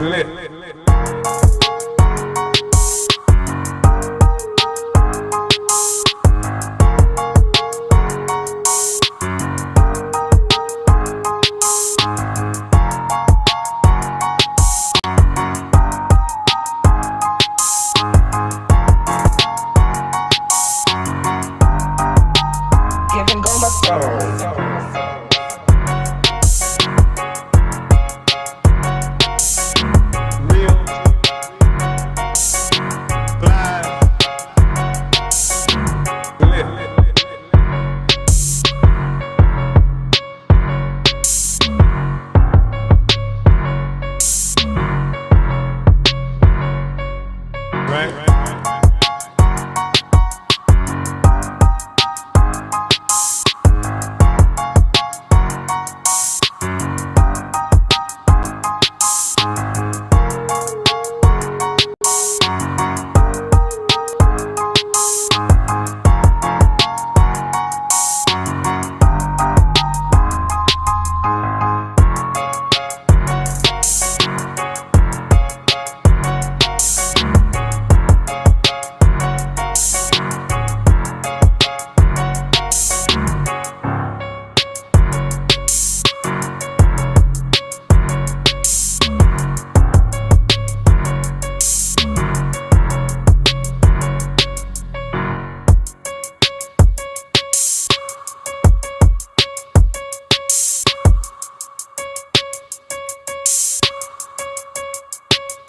lit. Giving go my soul.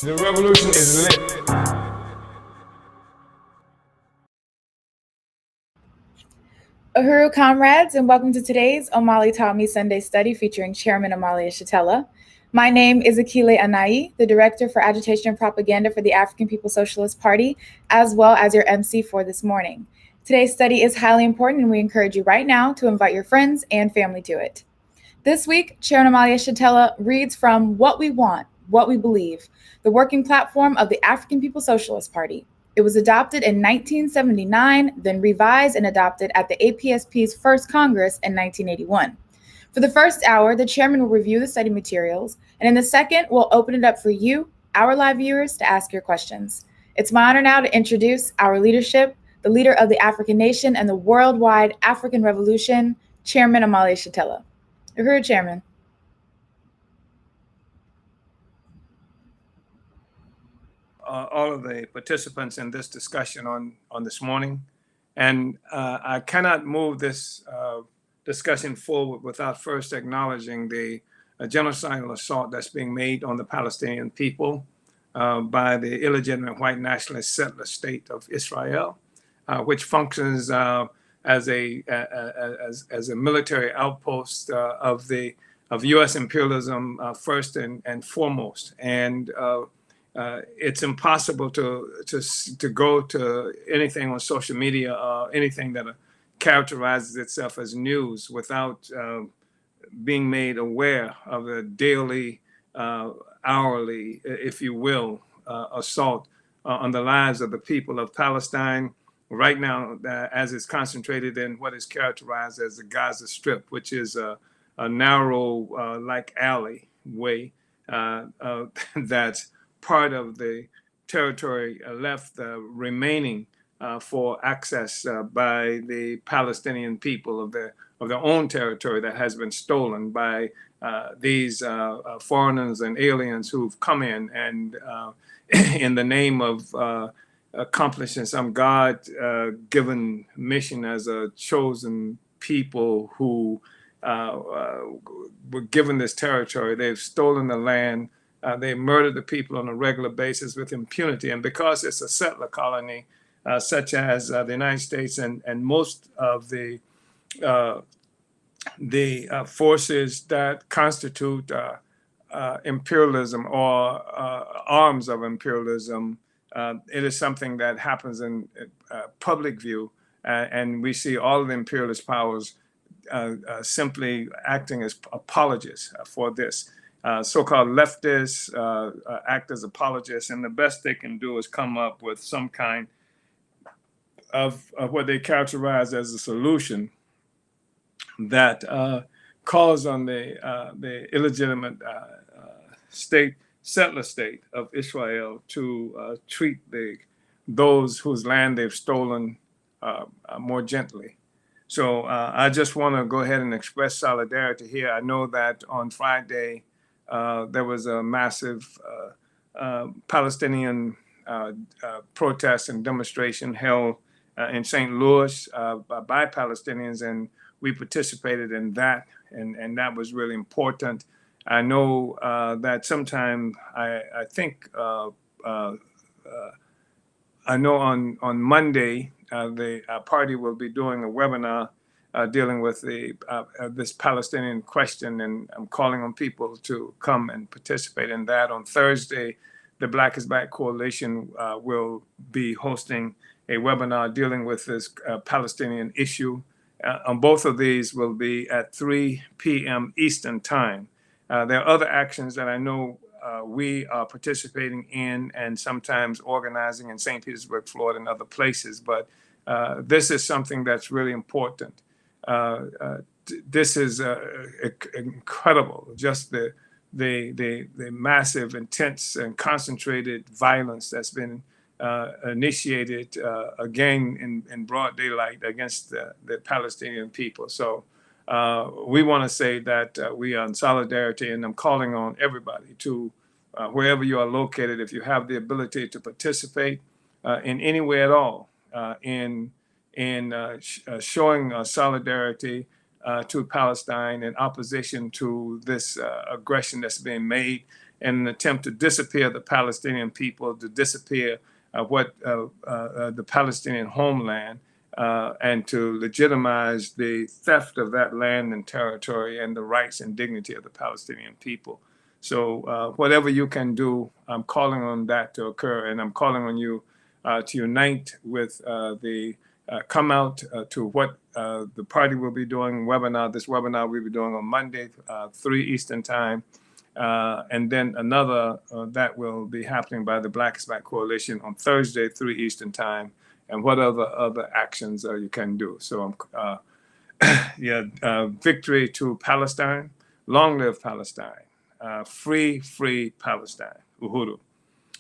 The revolution is lit. Uhuru comrades, and welcome to today's Omali Taught Me Sunday study featuring Chairman Omali Yeshitela. My name is Akile Anai, the Director for Agitation and Propaganda for the African People's Socialist Party, as well as your MC for this morning. Today's study is highly important, and we encourage you right now to invite your friends and family to it. This week, Chairman Omali Yeshitela reads from What We Want, What We Believe, the working platform of the African People's Socialist Party. It was adopted in 1979, then revised and adopted at the APSP's first Congress in 1981. For the first hour, the chairman will review the study materials, and in the second, we'll open it up for you, our live viewers, to ask your questions. It's my honor now to introduce our leadership, the leader of the African nation and the worldwide African Revolution, Chairman Omali Yeshitela. Uhuru, Chairman. All of the participants in this discussion on this morning. And I cannot move this discussion forward without first acknowledging the genocidal assault that's being made on the Palestinian people by the illegitimate white nationalist settler state of Israel, which functions as a military outpost of U.S. imperialism first and foremost. And it's impossible to go to anything on social media or anything that characterizes itself as news without being made aware of the daily, hourly, if you will, assault on the lives of the people of Palestine right now, as it's concentrated in what is characterized as the Gaza Strip, which is a narrow, like alleyway that's part of the territory left remaining for access by the Palestinian people of their own territory that has been stolen by these foreigners and aliens who've come in and in the name of accomplishing some God-given mission as a chosen people who were given this territory. They've stolen the land. They murder the people on a regular basis with impunity. And because it's a settler colony, such as the United States and most of the forces that constitute imperialism or arms of imperialism, it is something that happens in public view. And we see all of the imperialist powers simply acting as apologists for this. So-called leftists act as apologists, and the best they can do is come up with some kind of what they characterize as a solution that calls on the illegitimate state settler state of Israel to treat those whose land they've stolen more gently. So I just want to go ahead and express solidarity here. I know that on Friday there was a massive Palestinian protest and demonstration held in St. Louis by Palestinians, and we participated in that, and that was really important. I know that sometime I think I know on Monday the party will be doing a webinar dealing with this Palestinian question, and I'm calling on people to come and participate in that. On Thursday, the Black is Back Coalition will be hosting a webinar dealing with this Palestinian issue. On both of these will be at 3 p.m. Eastern Time. There are other actions that I know we are participating in and sometimes organizing in St. Petersburg, Florida, and other places. But this is something that's really important. This is incredible, just the massive, intense, and concentrated violence that's been initiated again in broad daylight against the Palestinian people. So we want to say that we are in solidarity, and I'm calling on everybody to, wherever you are located, if you have the ability to participate in any way at all in showing solidarity to Palestine in opposition to this aggression that's being made in an attempt to disappear the Palestinian people, to disappear the Palestinian homeland, and to legitimize the theft of that land and territory and the rights and dignity of the Palestinian people. So whatever you can do, I'm calling on that to occur, and I'm calling on you to unite with come out to what the party will be doing this webinar we'll be doing on Monday, 3 Eastern Time. And then another that will be happening by the Black is Back Coalition on Thursday, 3 Eastern Time, and what other actions you can do. So victory to Palestine, long live Palestine, free Palestine, Uhuru.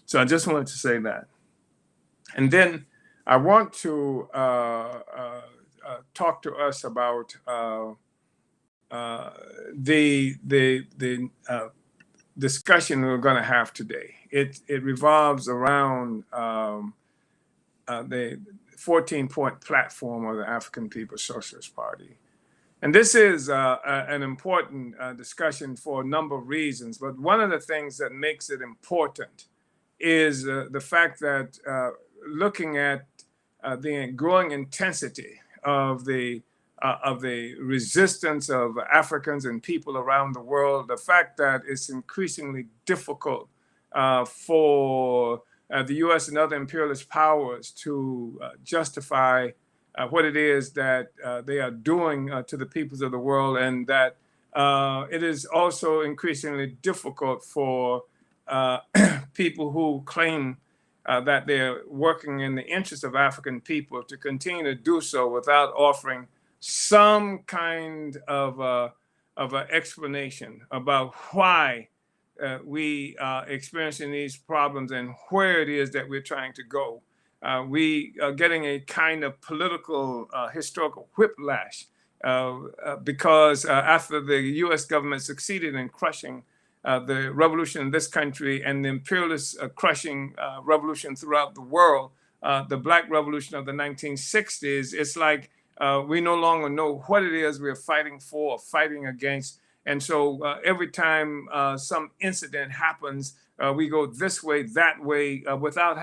So I just wanted to say that. And then I want to talk to us about the discussion we're going to have today. It revolves around the 14-point platform of the African People's Socialist Party. And this is an important discussion for a number of reasons. But one of the things that makes it important is the fact that looking at the growing intensity of the resistance of Africans and people around the world, the fact that it's increasingly difficult for the U.S. and other imperialist powers to justify what it is that they are doing to the peoples of the world, and that it is also increasingly difficult for people who claim that they're working in the interest of African people to continue to do so without offering some kind of an explanation about why we are experiencing these problems and where it is that we're trying to go. We are getting a kind of political, historical whiplash because after the U.S. government succeeded in crushing the revolution in this country and the imperialist crushing revolution throughout the world, the Black Revolution of the 1960s, it's like we no longer know what it is we're fighting for or fighting against. And so every time some incident happens, we go this way, that way, without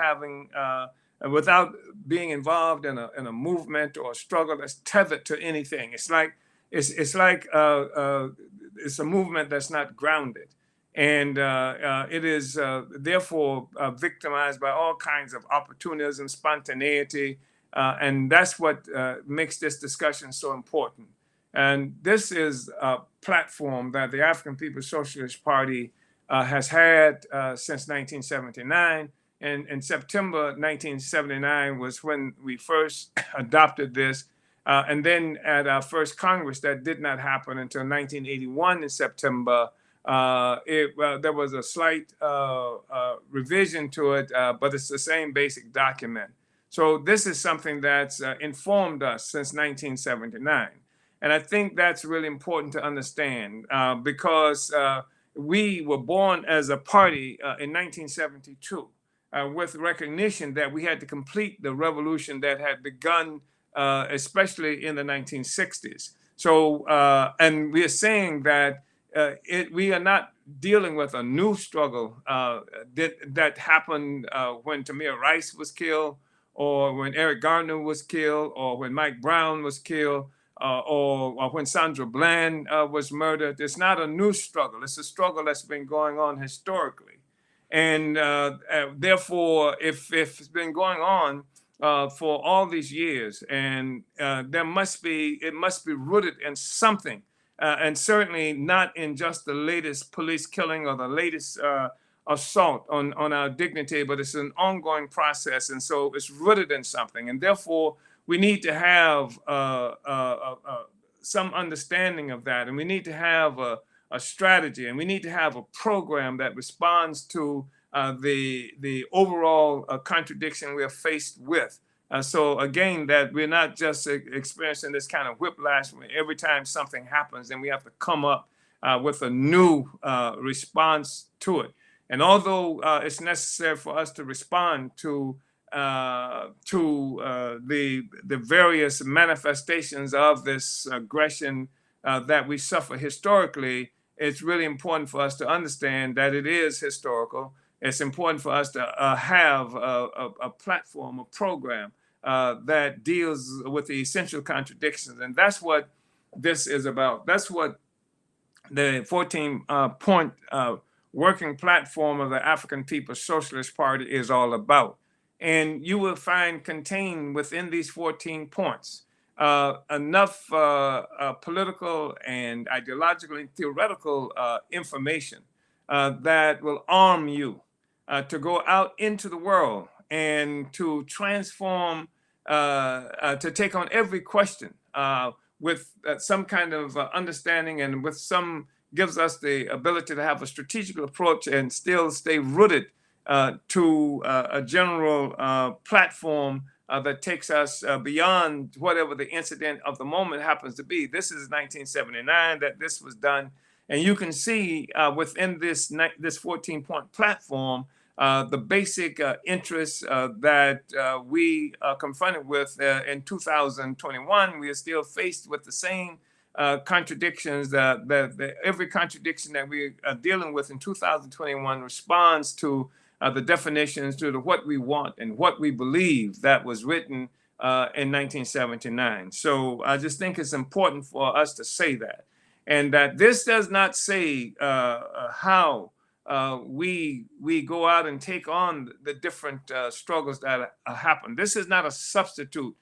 being involved in a movement or a struggle that's tethered to anything. It's like it's a movement that's not grounded. And it is therefore victimized by all kinds of opportunism, spontaneity, and that's what makes this discussion so important. And this is a platform that the African People's Socialist Party has had since 1979. And in September 1979 was when we first adopted this. And then at our first Congress, that did not happen until 1981 in September, There was a slight revision to it, but it's the same basic document. So this is something that's informed us since 1979. And I think that's really important to understand because we were born as a party in 1972 with recognition that we had to complete the revolution that had begun, especially in the 1960s. So, and we are saying that we are not dealing with a new struggle that happened when Tamir Rice was killed, or when Eric Garner was killed, or when Mike Brown was killed, or when Sandra Bland was murdered. It's not a new struggle. It's a struggle that's been going on historically. And therefore, if it's been going on for all these years, and it must be rooted in something, and certainly not in just the latest police killing or the latest assault on our dignity, but it's an ongoing process. And so it's rooted in something. And therefore, we need to have some understanding of that. And we need to have a strategy, and we need to have a program that responds to the overall contradiction we are faced with. So again, that we're not just experiencing this kind of whiplash every time something happens, and we have to come up with a new response to it. And although it's necessary for us to respond to the various manifestations of this aggression that we suffer historically, it's really important for us to understand that it is historical. It's important for us to have a platform, a program that deals with the essential contradictions. And that's what this is about. That's what the 14-point working platform of the African People's Socialist Party is all about. And you will find contained within these 14 points enough political and ideological and theoretical information that will arm you to go out into the world and to transform, to take on every question with some kind of understanding, and with some gives us the ability to have a strategic approach and still stay rooted to a general platform that takes us beyond whatever the incident of the moment happens to be. This is 1979 that this was done. And you can see within this 14-point platform, the basic interests that we are confronted with in 2021. We are still faced with the same contradictions that every contradiction that we are dealing with in 2021 responds to the definitions to what we want and what we believe that was written in 1979. So I just think it's important for us to say that, and that this does not say how we go out and take on the different struggles that happen. This is not a substitute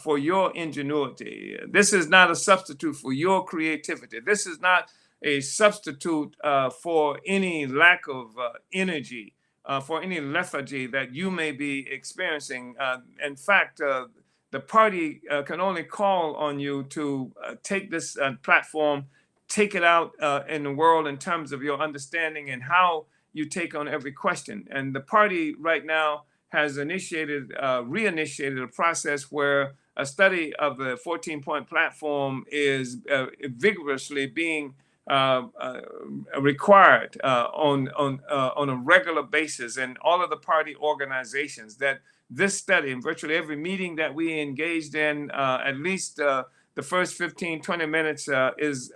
for your ingenuity. This is not a substitute for your creativity. This is not a substitute for any lack of energy, for any lethargy that you may be experiencing. In fact, the party can only call on you to take this platform, take it out in the world in terms of your understanding and how you take on every question. And the party right now has reinitiated a process where a study of the 14-point platform is vigorously being required on a regular basis in all of the party organizations. That this study, in virtually every meeting that we engaged in, at least the first 15, 20 minutes is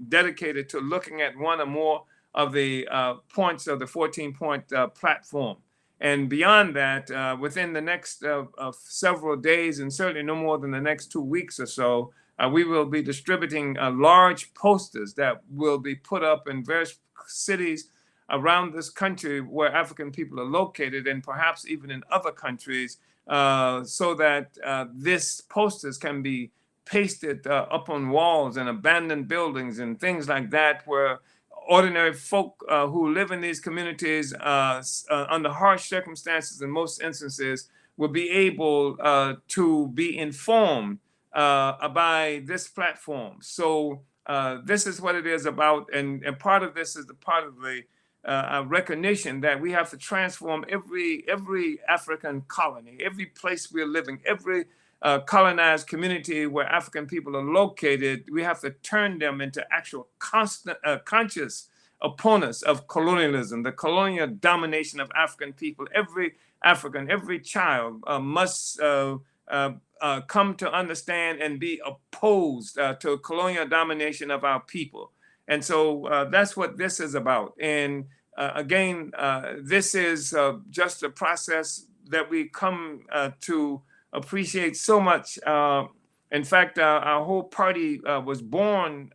dedicated to looking at one or more of the points of the 14-point platform. And beyond that, within the next several days, and certainly no more than the next 2 weeks or so, we will be distributing large posters that will be put up in various cities around this country where African people are located, and perhaps even in other countries, so that this posters can be pasted up on walls and abandoned buildings and things like that, where ordinary folk who live in these communities under harsh circumstances in most instances will be able to be informed by this platform. So this is what it is about. And part of this is the part of the recognition that we have to transform every African colony, every place we're living, every colonized community where African people are located. We have to turn them into actual conscious opponents of colonialism, the colonial domination of African people. Every African, every child must come to understand and be opposed to colonial domination of our people. And so that's what this is about. And again, this is just a process that we come to appreciate so much. In fact, our whole party was born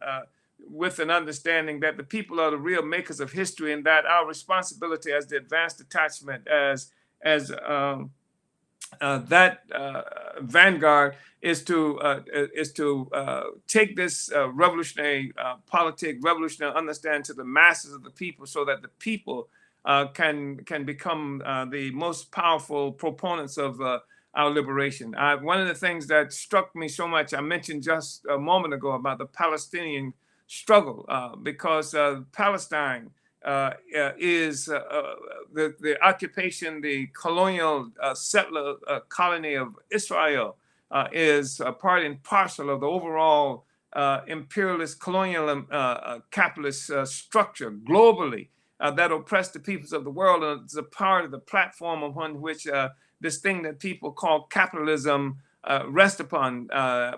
with an understanding that the people are the real makers of history, and that our responsibility as the advanced detachment, as that vanguard, is to take this revolutionary revolutionary understanding to the masses of the people, so that the people can become the most powerful proponents of our liberation. One of the things that struck me so much, I mentioned just a moment ago about the Palestinian struggle, because Palestine is the occupation, the colonial settler colony of Israel, is a part and parcel of the overall imperialist, colonial, capitalist structure globally that oppressed the peoples of the world. And it's a part of the platform upon which this thing that people call capitalism rest upon,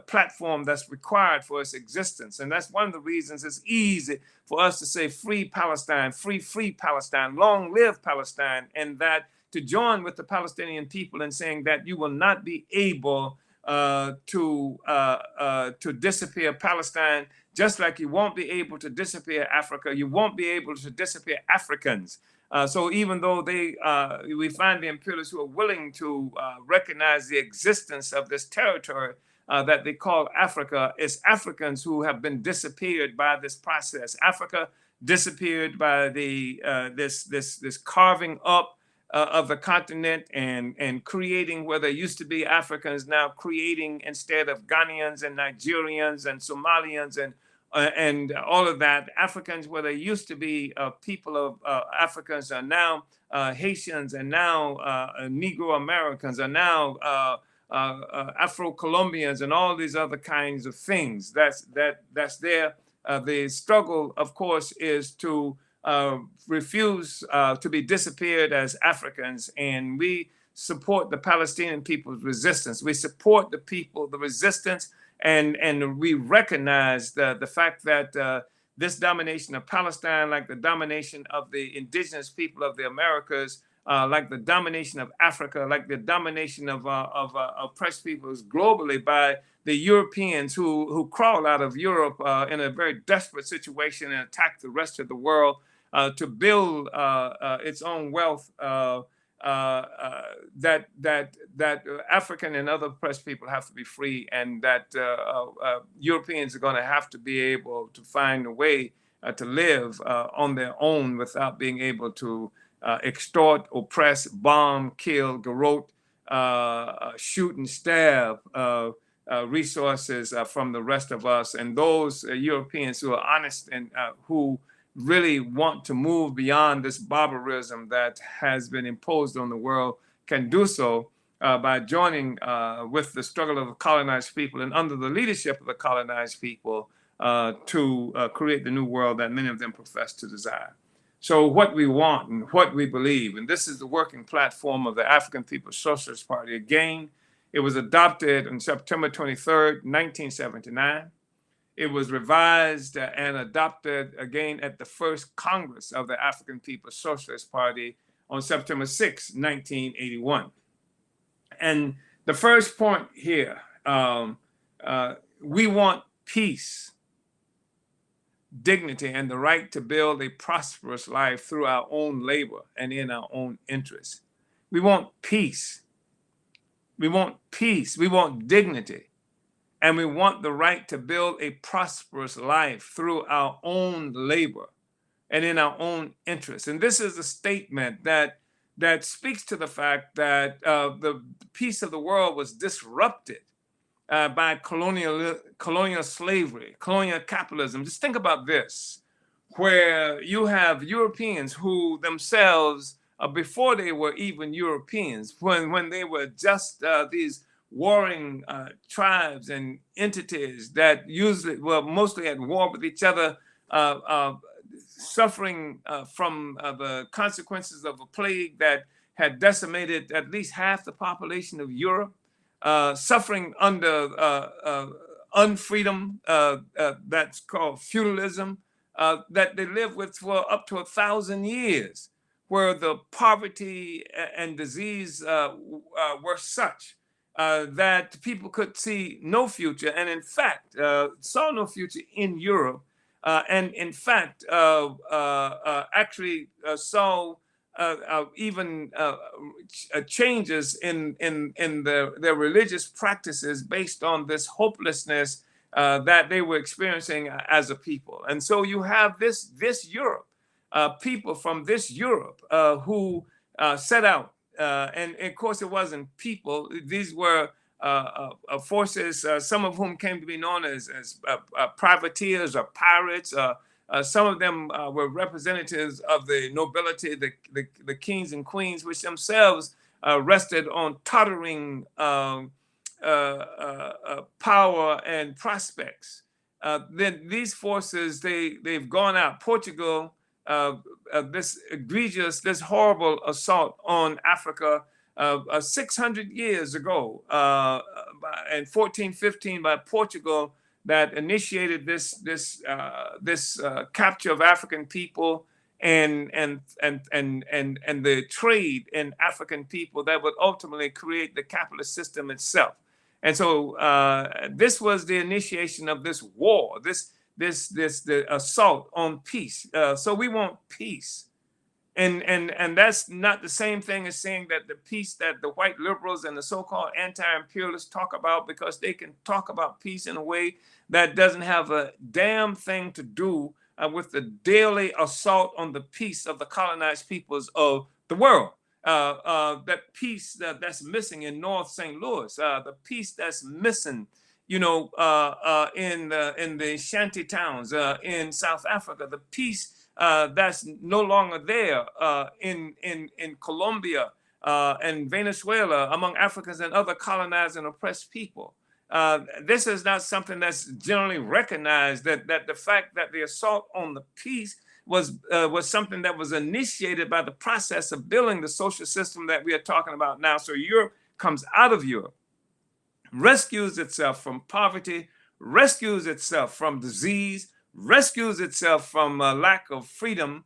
platform that's required for its existence. And that's one of the reasons it's easy for us to say free Palestine, free Palestine, long live Palestine, and that to join with the Palestinian people in saying that you will not be able to disappear Palestine, just like you won't be able to disappear Africa, you won't be able to disappear Africans. So even though we find the imperialists who are willing to recognize the existence of this territory that they call Africa, it's Africans who have been disappeared by this process. Africa disappeared by this carving up of the continent and creating where there used to be Africans, now creating, instead of Ghanaians and Nigerians and Somalians and all of that, Africans where there used to be people of Africans are now Haitians, and now Negro Americans are now Afro-Colombians, and all these other kinds of things. That's there. The struggle, of course, is to refuse to be disappeared as Africans, and we support the Palestinian people's resistance. We support the resistance, and we recognize the fact that this domination of Palestine, like the domination of the indigenous people of the Americas, like the domination of Africa, like the domination of oppressed peoples globally by the Europeans who crawled out of Europe in a very desperate situation and attacked the rest of the world to build its own wealth, that African and other oppressed people have to be free, and that Europeans are going to have to be able to find a way to live on their own without being able to extort, oppress, bomb, kill, garrote, shoot and stab resources from the rest of us. And those Europeans who are honest and who really want to move beyond this barbarism that has been imposed on the world can do so by joining with the struggle of the colonized people and under the leadership of the colonized people to create the new world that many of them profess to desire. So what we want and what we believe, and this is the working platform of the African People's Socialist Party. Again, it was adopted on September 23rd, 1979. It was revised and adopted again at the first Congress of the African People's Socialist Party on September 6, 1981. And the first point here, we want peace, dignity, and the right to build a prosperous life through our own labor and in our own interests. We want peace. We want peace. We want dignity. And we want the right to build a prosperous life through our own labor and in our own interests. And this is a statement that speaks to the fact that the peace of the world was disrupted by colonial slavery, colonial capitalism. Just think about this, where you have Europeans who themselves, before they were even Europeans, when they were just these warring tribes and entities that usually were mostly at war with each other, suffering from the consequences of a plague that had decimated at least half the population of Europe, suffering under unfreedom that's called feudalism, that they lived with for up to 1,000 years, where the poverty and disease were such that people could see no future, and in fact saw no future in Europe, and in fact actually saw even changes in their religious practices based on this hopelessness that they were experiencing as a people. And so you have this Europe, people from this Europe who set out, and of course it wasn't people; these were forces, some of whom came to be known as privateers or pirates. Some of them were representatives of the nobility, the kings and queens, which themselves rested on tottering power and prospects. Then these forces, they've gone out. Portugal, this egregious, this horrible assault on Africa 600 years ago, in 1415 by Portugal, that initiated this capture of African people and the trade in African people that would ultimately create the capitalist system itself. And so this was the initiation of this war, the assault on peace. So we want peace. And that's not the same thing as saying that the peace that the white liberals and the so-called anti-imperialists talk about, because they can talk about peace in a way that doesn't have a damn thing to do with the daily assault on the peace of the colonized peoples of the world. That peace that's missing in North St. Louis, the peace that's missing, in the shanty towns in South Africa, the peace that's no longer there in Colombia and Venezuela, among Africans and other colonized and oppressed people. This is not something that's generally recognized, that the fact that the assault on the peace was something that was initiated by the process of building the social system that we are talking about now. So Europe comes out of Europe, rescues itself from poverty, rescues itself from disease, rescues itself from lack of freedom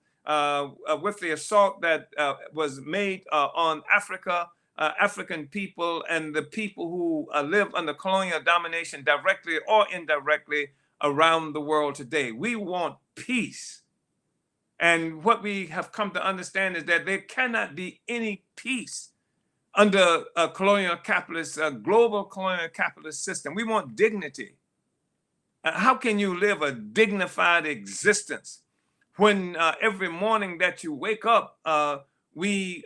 with the assault that was made on Africa, African people, and the people who live under colonial domination directly or indirectly around the world today. We want peace. And what we have come to understand is that there cannot be any peace under a colonial capitalist, a global colonial capitalist system. We want dignity. How can you live a dignified existence when every morning that you wake up, we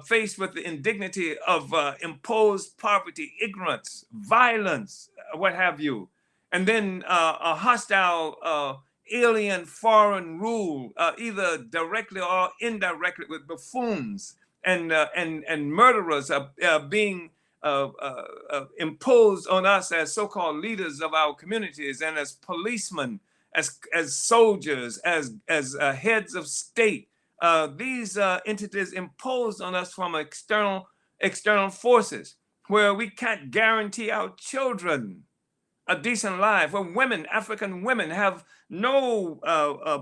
faced with the indignity of imposed poverty, ignorance, violence, what have you, and then a hostile alien foreign rule, either directly or indirectly, with buffoons and murderers being imposed on us as so-called leaders of our communities, and as policemen, as soldiers, as heads of state. These entities imposed on us from external forces, where we can't guarantee our children a decent life, where women, African women, have no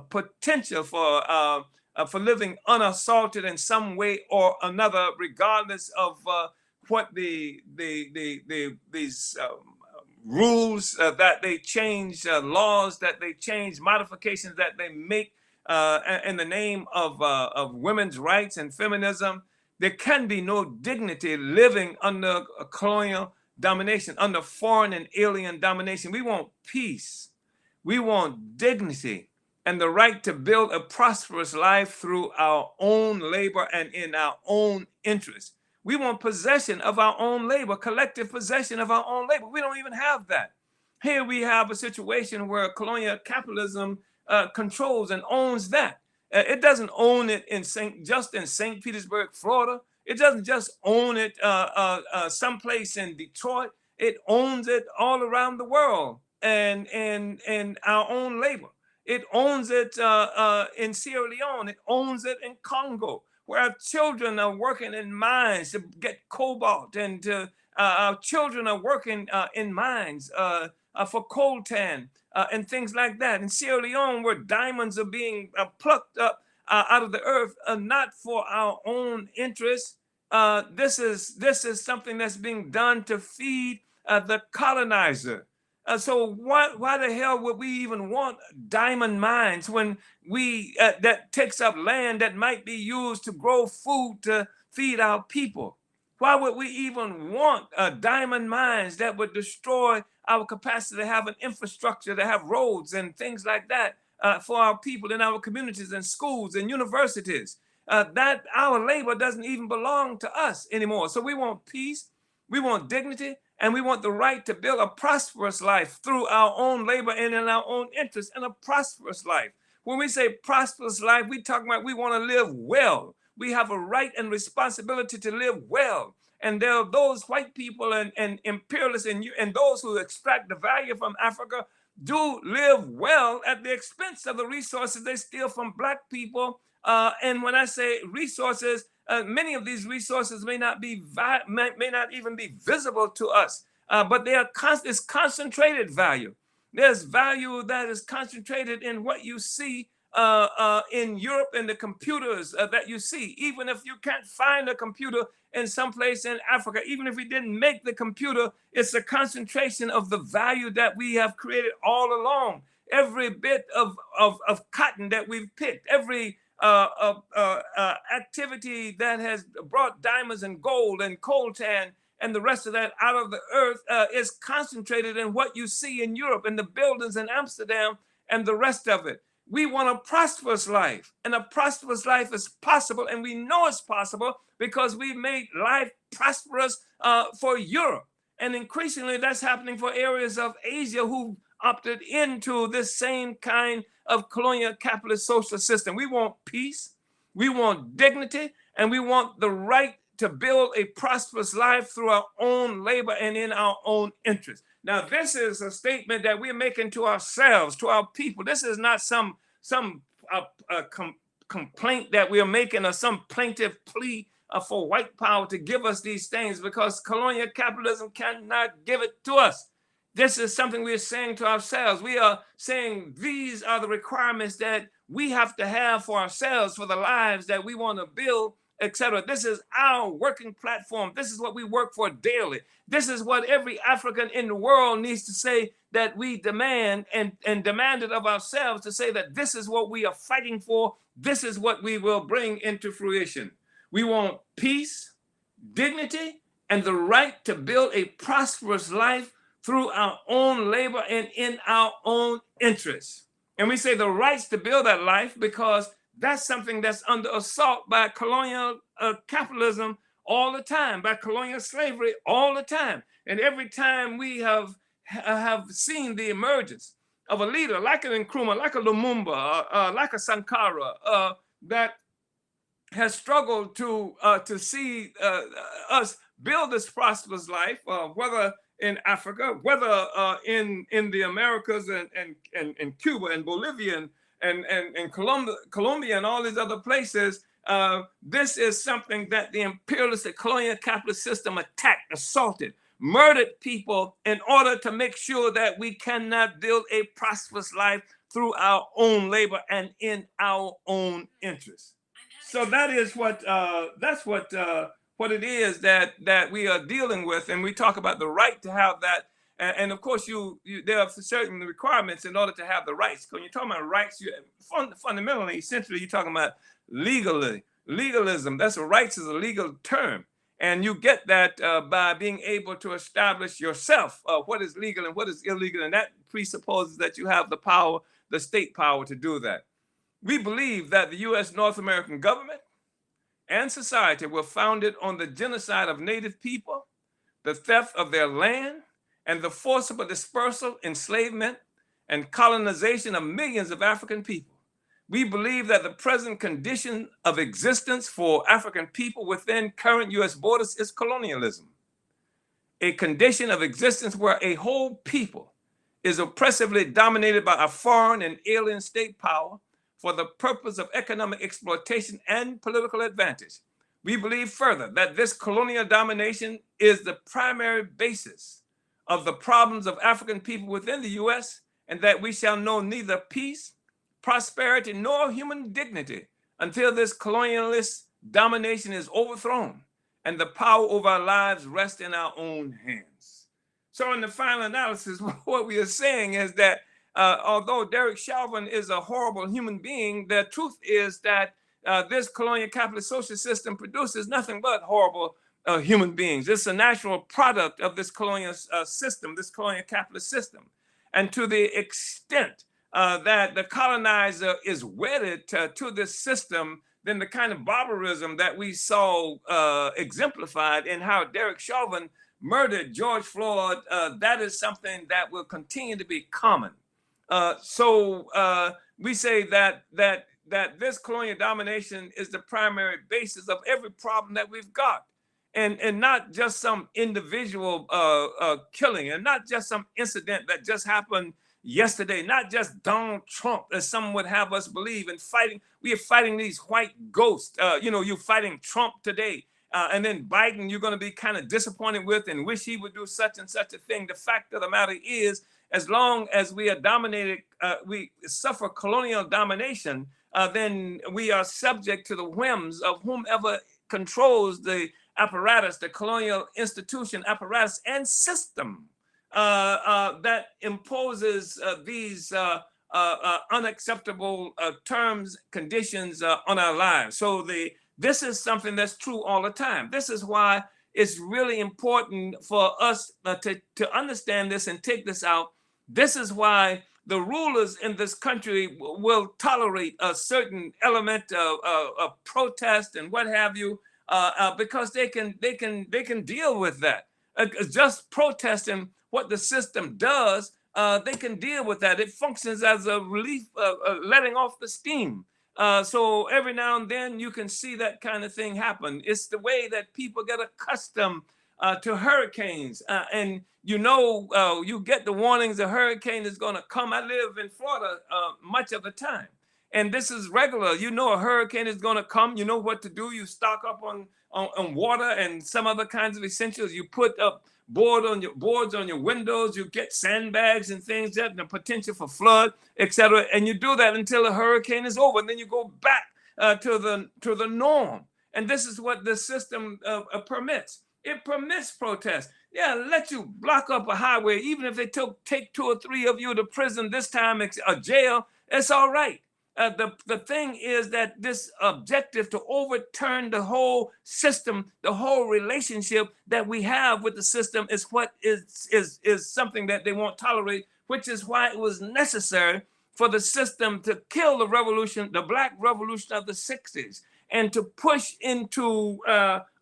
potential for living unassaulted in some way or another, regardless of what these rules that they change, laws that they change, modifications that they make in the name of women's rights and feminism. There can be no dignity living under a colonial domination, under foreign and alien domination. We want peace. We want dignity and the right to build a prosperous life through our own labor and in our own interest. We want possession of our own labor, collective possession of our own labor. We don't even have that. Here we have a situation where colonial capitalism controls and owns that. It doesn't own it just in St. Petersburg, Florida. It doesn't just own it someplace in Detroit. It owns it all around the world and our own labor. It owns it in Sierra Leone. It owns it in Congo, where our children are working in mines to get cobalt, and our children are working in mines for coltan and things like that. In Sierra Leone, where diamonds are being plucked up out of the earth, not for our own interests. This is something that's being done to feed the colonizer. So why the hell would we even want diamond mines when that takes up land that might be used to grow food to feed our people? Why would we even want diamond mines that would destroy our capacity to have an infrastructure, to have roads and things like that for our people in our communities and schools and universities? That our labor doesn't even belong to us anymore. So we want peace, we want dignity, and we want the right to build a prosperous life through our own labor and in our own interest, and a prosperous life. When we say prosperous life, we talk about we want to live well. We have a right and responsibility to live well. And there are those white people and imperialists and those who extract the value from Africa do live well at the expense of the resources they steal from Black people. And when I say resources, many of these resources may not even be visible to us, but they are it's concentrated value. There's value that is concentrated in what you see in Europe, in the computers that you see. Even if you can't find a computer in some place in Africa, even if we didn't make the computer, it's a concentration of the value that we have created all along. Every bit of cotton that we've picked, every activity that has brought diamonds and gold and coltan and the rest of that out of the earth is concentrated in what you see in Europe, in the buildings in Amsterdam and the rest of it. We want a prosperous life, and a prosperous life is possible, and we know it's possible because we've made life prosperous for Europe. And increasingly that's happening for areas of Asia who opted into this same kind of colonial capitalist social system. We want peace, we want dignity, and we want the right to build a prosperous life through our own labor and in our own interest. Now, this is a statement that we're making to ourselves, to our people. This is not some complaint that we are making or some plaintive plea for white power to give us these things, because colonial capitalism cannot give it to us. This is something we are saying to ourselves. We are saying these are the requirements that we have to have for ourselves, for the lives that we want to build, etc. This is our working platform. This is what we work for daily. This is what every African in the world needs to say that we demand and demand it of ourselves, to say that this is what we are fighting for. This is what we will bring into fruition. We want peace, dignity, and the right to build a prosperous life through our own labor and in our own interests. And we say the rights to build that life because that's something that's under assault by colonial capitalism all the time, by colonial slavery all the time. And every time we have seen the emergence of a leader like an Nkrumah, like a Lumumba, like a Sankara, that has struggled to see us build this prosperous life, whether in Africa, whether in the Americas and Cuba and Bolivia and Colombia and all these other places. This is something that the imperialistic colonial capitalist system attacked, assaulted, murdered people in order to make sure that we cannot build a prosperous life through our own labor and in our own interests. So that is what what it is that we are dealing with, and we talk about the right to have that. And of course, there are certain requirements in order to have the rights. When you're talking about rights, fundamentally, essentially, you're talking about legalism. That's rights is a legal term, and you get that by being able to establish yourself what is legal and what is illegal, and that presupposes that you have the power, the state power, to do that. We believe that the U.S. North American government and society were founded on the genocide of Native people, the theft of their land, and the forcible dispersal, enslavement, and colonization of millions of African people. We believe that the present condition of existence for African people within current U.S. borders is colonialism, a condition of existence where a whole people is oppressively dominated by a foreign and alien state power for the purpose of economic exploitation and political advantage. We believe further that this colonial domination is the primary basis of the problems of African people within the U.S., and that we shall know neither peace, prosperity, nor human dignity until this colonialist domination is overthrown and the power over our lives rests in our own hands. So in the final analysis, what we are saying is that although Derek Chauvin is a horrible human being, the truth is that this colonial capitalist social system produces nothing but horrible human beings. It's a natural product of this colonial system, this colonial capitalist system. And to the extent that the colonizer is wedded to this system, then the kind of barbarism that we saw exemplified in how Derek Chauvin murdered George Floyd, that is something that will continue to be common. So we say that this colonial domination is the primary basis of every problem that we've got. And not just some individual killing, and not just some incident that just happened yesterday, not just Donald Trump, as some would have us believe, and fighting. We are fighting these white ghosts. You're fighting Trump today, and then Biden you're going to be kind of disappointed with and wish he would do such and such a thing. The fact of the matter is, as long as we are dominated, we suffer colonial domination, then we are subject to the whims of whomever controls the apparatus, the colonial institution apparatus and system that imposes these unacceptable terms, conditions on our lives. So this is something that's true all the time. This is why it's really important for us to understand this and take this out. This is why the rulers in this country will tolerate a certain element of protest and what have you, because they can deal with that. Just protesting what the system does, they can deal with that. It functions as a relief, letting off the steam. So every now and then you can see that kind of thing happen. It's the way that people get accustomed to hurricanes, and you get the warnings a hurricane is going to come. I live in Florida much of the time, and this is regular. A hurricane is going to come. You know what to do. You stock up on water and some other kinds of essentials. You put up boards on your windows. You get sandbags and things that the potential for flood, etc. And you do that until the hurricane is over. And then you go back to the norm. And this is what the system permits. It permits protest. Yeah, let you block up a highway, even if they take 2 or 3 of you to prison this time, a jail. It's all right. The thing is that this objective to overturn the whole system, the whole relationship that we have with the system, is what is something that they won't tolerate, which is why it was necessary for the system to kill the revolution, the Black Revolution of the 60s, and to push into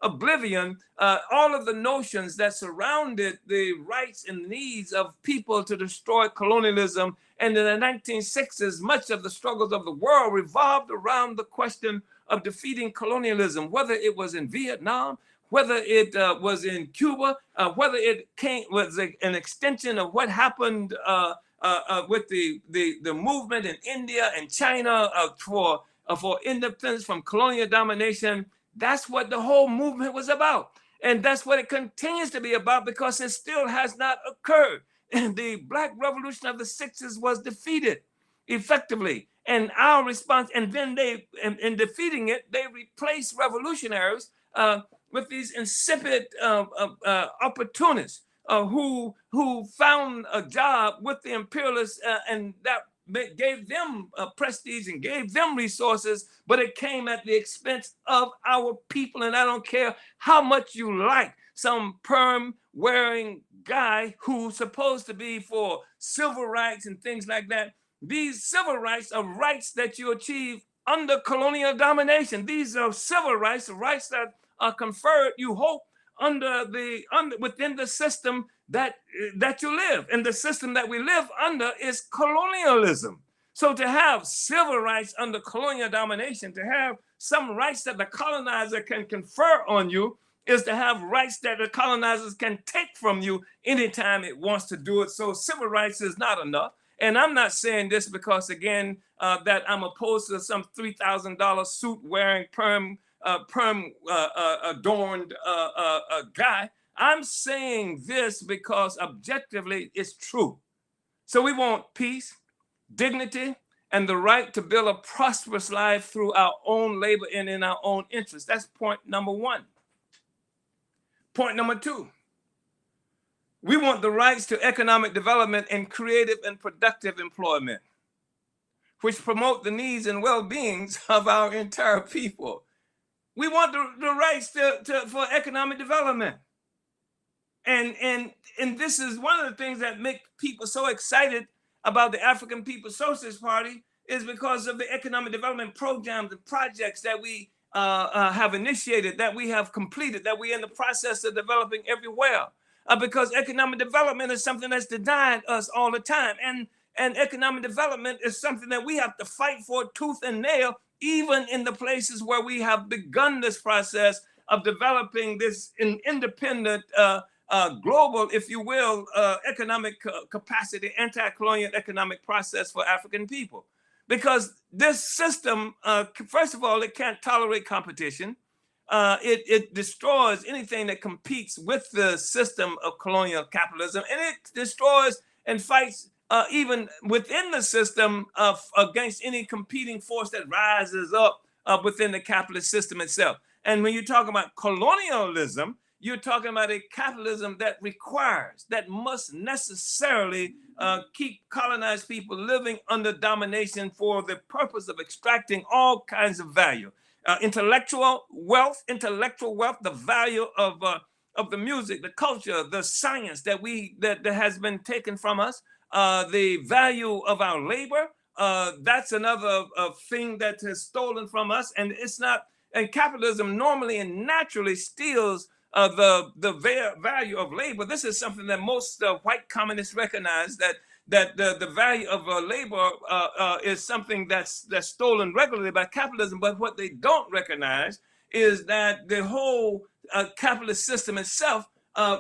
oblivion all of the notions that surrounded the rights and needs of people to destroy colonialism. And in the 1960s, much of the struggles of the world revolved around the question of defeating colonialism, whether it was in Vietnam, whether it was in Cuba, whether it was an extension of what happened with the movement in India and China for independence from colonial domination. That's what the whole movement was about. And that's what it continues to be about, because it still has not occurred. And the Black Revolution of the 60s was defeated effectively. And our response, and then in defeating it, they replaced revolutionaries with these insipid opportunists who found a job with the imperialists, and that gave them prestige and gave them resources, but it came at the expense of our people. And I don't care how much you like some perm wearing guy who's supposed to be for civil rights and things like that. These civil rights are rights that you achieve under colonial domination. These are civil rights, rights that are conferred, you hope, within the system that you live. And the system that we live under is colonialism. So to have civil rights under colonial domination, to have some rights that the colonizer can confer on you, is to have rights that the colonizers can take from you anytime it wants to do it. So civil rights is not enough. And I'm not saying this because, again, that I'm opposed to some $3,000 suit wearing perm adorned guy. I'm saying this because objectively it's true. So we want peace, dignity, and the right to build a prosperous life through our own labor and in our own interest. That's point number one. Point number two, we want the rights to economic development and creative and productive employment, which promote the needs and well-beings of our entire people. We want the rights for economic development. And this is one of the things that make people so excited about the African People's Socialist Party, is because of the economic development programs and projects that we have initiated, that we have completed, that we're in the process of developing everywhere. Because economic development is something that's denied us all the time. And economic development is something that we have to fight for tooth and nail, even in the places where we have begun this process of developing this independent, global, if you will, economic capacity, anti-colonial economic process for African people. Because this system, first of all, it can't tolerate competition. It destroys anything that competes with the system of colonial capitalism, and it destroys and fights even within the system against any competing force that rises up within the capitalist system itself. And when you talk about colonialism, you're talking about a capitalism that requires, that must necessarily keep colonized people living under domination for the purpose of extracting all kinds of value. Intellectual wealth, the value of the music, the culture, the science that has been taken from us, the value of our labor. That's another thing that is stolen from us, and it's not. And capitalism normally and naturally steals the value of labor. This is something that most white communists recognize, that the value of labor is something that's stolen regularly by capitalism. But what they don't recognize is that the whole capitalist system itself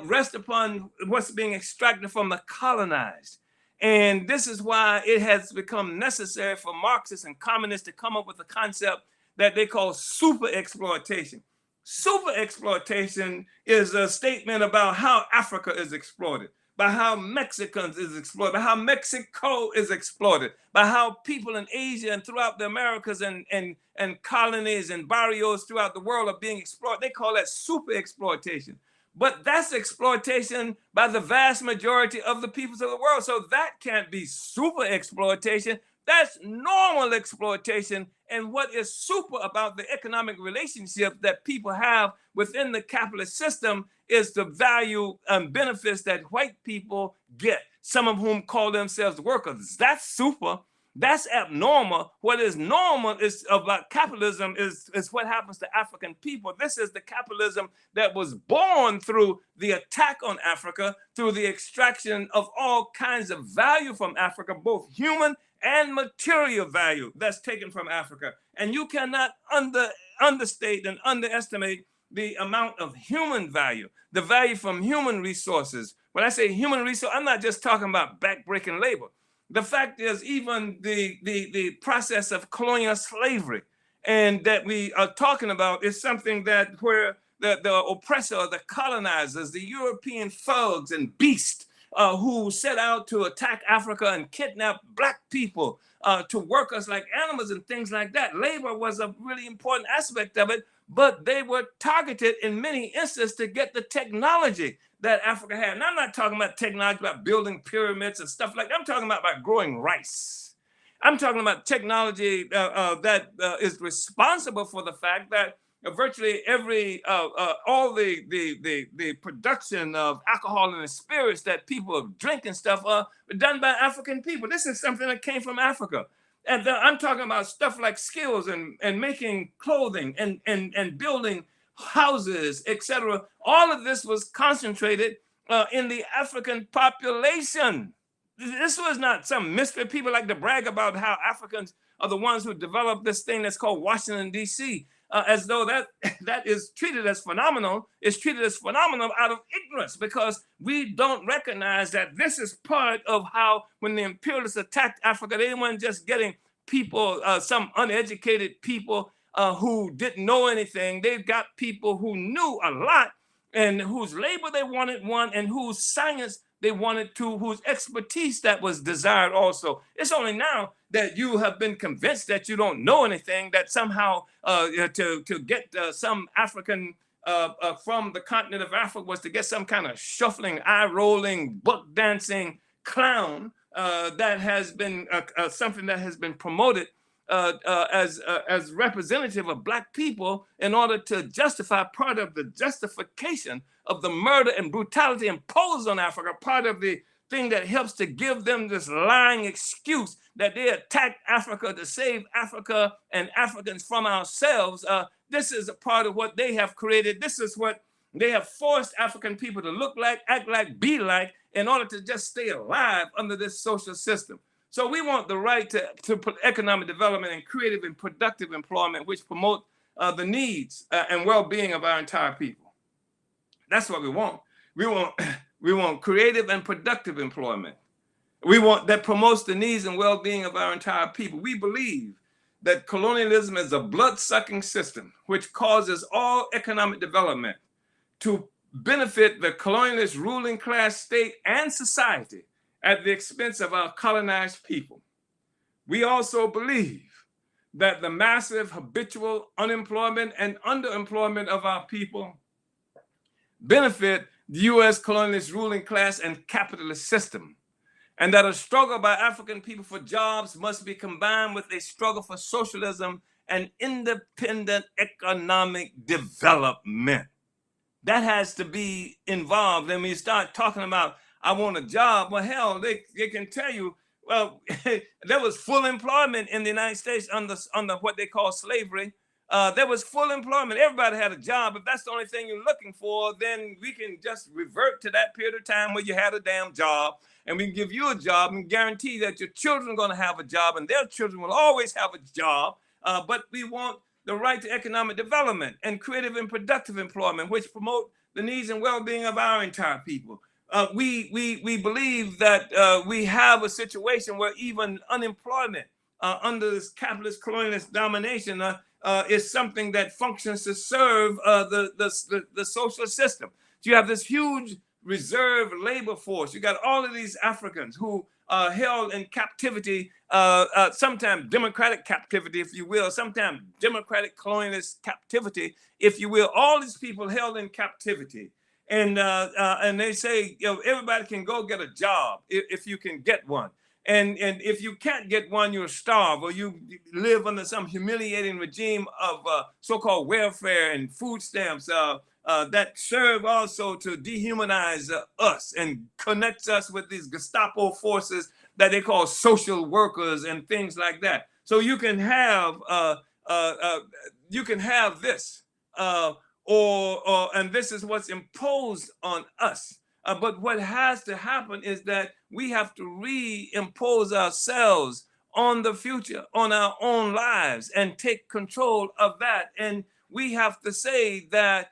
rests upon what's being extracted from the colonized. And this is why it has become necessary for Marxists and communists to come up with a concept that they call super exploitation. Super exploitation is a statement about how Africa is exploited, by how Mexicans is exploited, by how Mexico is exploited, by how people in Asia and throughout the Americas and colonies and barrios throughout the world are being exploited. They call that super exploitation. But that's exploitation by the vast majority of the peoples of the world. So that can't be super exploitation. That's normal exploitation. And what is super about the economic relationship that people have within the capitalist system is the value and benefits that white people get, some of whom call themselves workers. That's super. That's abnormal. What is normal is about capitalism is what happens to African people. This is the capitalism that was born through the attack on Africa, through the extraction of all kinds of value from Africa, both human and material value that's taken from Africa. And you cannot understate and underestimate the amount of human value, the value from human resources. When I say human resource, I'm not just talking about backbreaking labor. The fact is, even the process of colonial slavery and that we are talking about is something that where the oppressor, the colonizers, the European thugs and beasts who set out to attack Africa and kidnap Black people, to work us like animals and things like that. Labor was a really important aspect of it, but they were targeted in many instances to get the technology that Africa had. And I'm not talking about technology about building pyramids and stuff like that. I'm talking about growing rice. I'm talking about technology that is responsible for the fact that virtually every all the production of alcohol and the spirits that people drink and stuff are done by African people. This is something that came from Africa. And I'm talking about stuff like skills and making clothing and building houses, etc. All of this was concentrated in the African population. This was not some mystery. People like to brag about how Africans are the ones who developed this thing that's called Washington, D.C., as though that is treated as phenomenal. It's treated as phenomenal out of ignorance, because we don't recognize that this is part of how, when the imperialists attacked Africa, they weren't just getting people, some uneducated people who didn't know anything. They got people who knew a lot and whose labor they wanted one, and whose science they wanted to, whose expertise that was desired also. It's only now that you have been convinced that you don't know anything, that somehow to get some African from the continent of Africa was to get some kind of shuffling, eye-rolling, buck-dancing clown that has been something that has been promoted as representative of Black people in order to justify part of the justification of the murder and brutality imposed on Africa, part of the thing that helps to give them this lying excuse that they attacked Africa to save Africa and Africans from ourselves. This is a part of what they have created. This is what they have forced African people to look like, act like, be like, in order to just stay alive under this social system. So we want the right to economic development and creative and productive employment, which promote the needs and well-being of our entire people. That's what we want. We want creative and productive employment. We want that promotes the needs and well-being of our entire people. We believe that colonialism is a blood-sucking system which causes all economic development to benefit the colonialist ruling class, state, and society at the expense of our colonized people. We also believe that the massive habitual unemployment and underemployment of our people benefit the U.S. colonialist ruling class and capitalist system, and that a struggle by African people for jobs must be combined with a struggle for socialism and independent economic development. That has to be involved. And when you start talking about, I want a job, well, hell, they can tell you, well, there was full employment in the United States under what they call slavery. There was full employment. Everybody had a job. If that's the only thing you're looking for, then we can just revert to that period of time where you had a damn job, and we can give you a job and guarantee that your children are going to have a job, and their children will always have a job. But we want the right to economic development and creative and productive employment, which promote the needs and well-being of our entire people. We believe that we have a situation where even unemployment under this capitalist colonialist domination is something that functions to serve the social system. So you have this huge reserve labor force. You got all of these Africans who are held in captivity, sometimes democratic captivity, if you will, sometimes democratic colonialist captivity, if you will. All these people held in captivity. And they say, you know, everybody can go get a job if you can get one. And if you can't get one, you'll starve, or you live under some humiliating regime of so-called welfare and food stamps that serve also to dehumanize us and connects us with these Gestapo forces that they call social workers and things like that. So you can have this, and this is what's imposed on us. But what has to happen is that we have to reimpose ourselves on the future, on our own lives, and take control of that. And we have to say that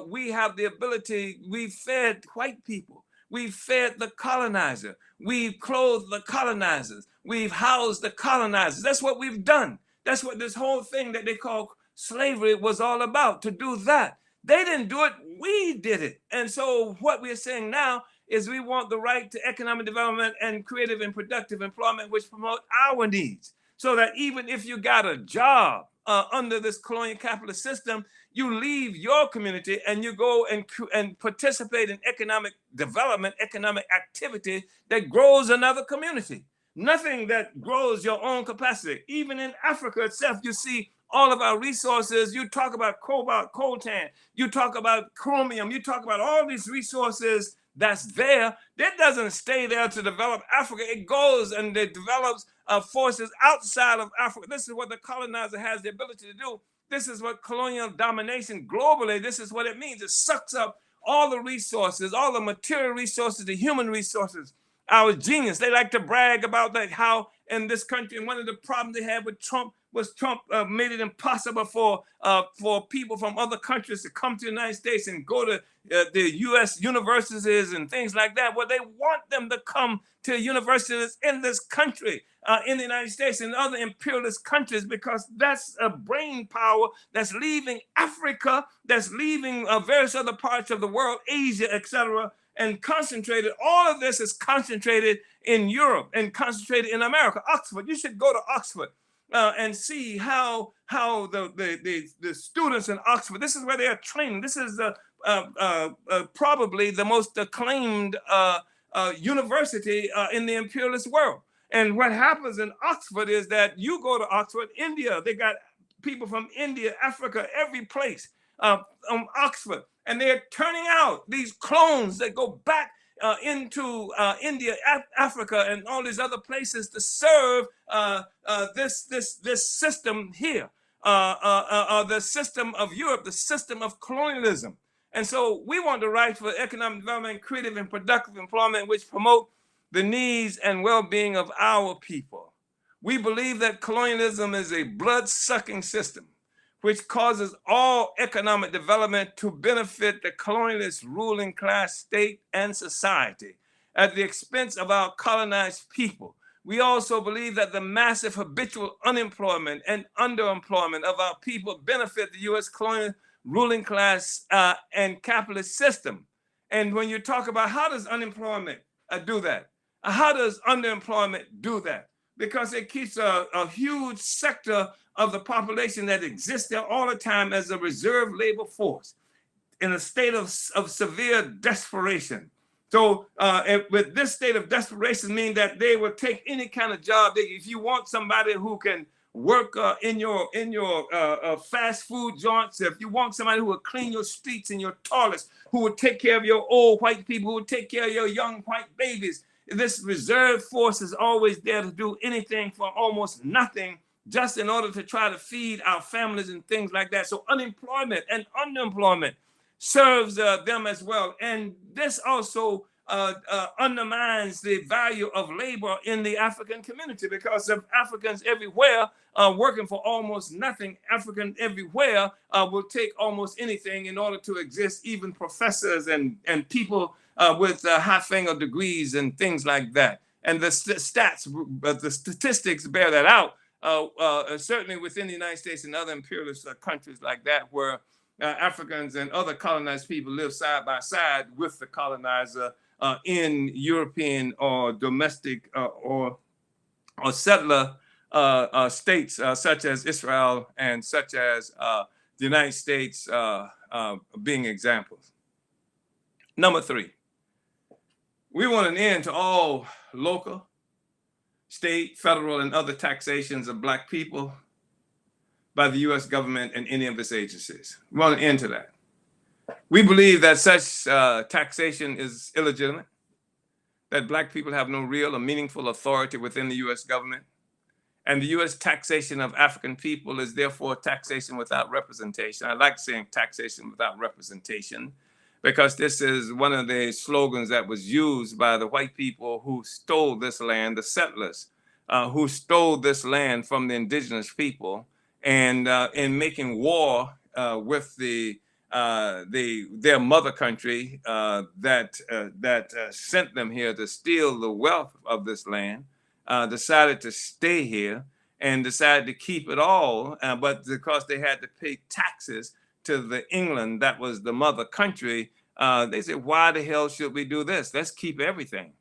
we have the ability. We've fed white people. We've fed the colonizer. We've clothed the colonizers. We've housed the colonizers. That's what we've done. That's what this whole thing that they call slavery was all about, to do that. They didn't do it, we did it. And so what we're saying now is we want the right to economic development and creative and productive employment, which promote our needs. So that even if you got a job under this colonial capitalist system, you leave your community and you go and participate in economic development, economic activity that grows another community. Nothing that grows your own capacity. Even in Africa itself, you see all of our resources. You talk about cobalt, coltan, you talk about chromium, you talk about all these resources that's there, that doesn't stay there to develop Africa. It goes and it develops forces outside of Africa. This is what the colonizer has the ability to do. This is what colonial domination globally, this is what it means. It sucks up all the resources, all the material resources, the human resources, our genius. They like to brag about that, how in this country, and one of the problems they had with Trump was Trump made it impossible for people from other countries to come to the United States and go to the U.S. universities and things like that. Well, they want them to come to universities in this country, in the United States and other imperialist countries, because that's a brain power that's leaving Africa, that's leaving various other parts of the world, Asia, etc., and concentrated. All of this is concentrated in Europe and concentrated in America. Oxford, you should go to Oxford and see how the students in Oxford, this is where they are training. This is probably the most acclaimed university in the imperialist world. And what happens in Oxford is that you go to Oxford, India, they got people from India, Africa, every place Oxford, and they're turning out these clones that go back into India, Africa, and all these other places to serve this system here, the system of Europe, the system of colonialism. And so we want the right for economic development, creative and productive employment, which promote the needs and well-being of our people. We believe that colonialism is a blood-sucking system which causes all economic development to benefit the colonialist ruling class, state, and society at the expense of our colonized people. We also believe that the massive habitual unemployment and underemployment of our people benefit the U.S. colonial ruling class and capitalist system. And when you talk about how does unemployment do that? How does underemployment do that? Because it keeps a huge sector of the population that exists there all the time as a reserve labor force in a state of severe desperation. So with this state of desperation means that they will take any kind of job. If you want somebody who can work in your fast food joints, if you want somebody who will clean your streets and your toilets, who will take care of your old white people, who will take care of your young white babies, this reserve force is always there to do anything for almost nothing, just in order to try to feed our families and things like that. So unemployment and underemployment serves them as well. And this also undermines the value of labor in the African community, because of Africans everywhere working for almost nothing. Africans everywhere will take almost anything in order to exist, even professors and people with high-finger degrees and things like that. And the statistics bear that out, certainly within the United States and other imperialist countries like that, where Africans and other colonized people live side by side with the colonizer in European or domestic or settler states such as Israel and such as the United States being examples. Number 3, we want an end to all local, state, federal, and other taxations of Black people by the U.S. government and any of its agencies. We want an end to that. We believe that such taxation is illegitimate, that Black people have no real or meaningful authority within the U.S. government, and the U.S. taxation of African people is therefore taxation without representation. I like saying taxation without representation, because this is one of the slogans that was used by the white people who stole this land, the settlers, who stole this land from the indigenous people, and in making war with their mother country that sent them here to steal the wealth of this land, decided to stay here and decided to keep it all, but because they had to pay taxes to the England that was the mother country, they said, why the hell should we do this? Let's keep everything.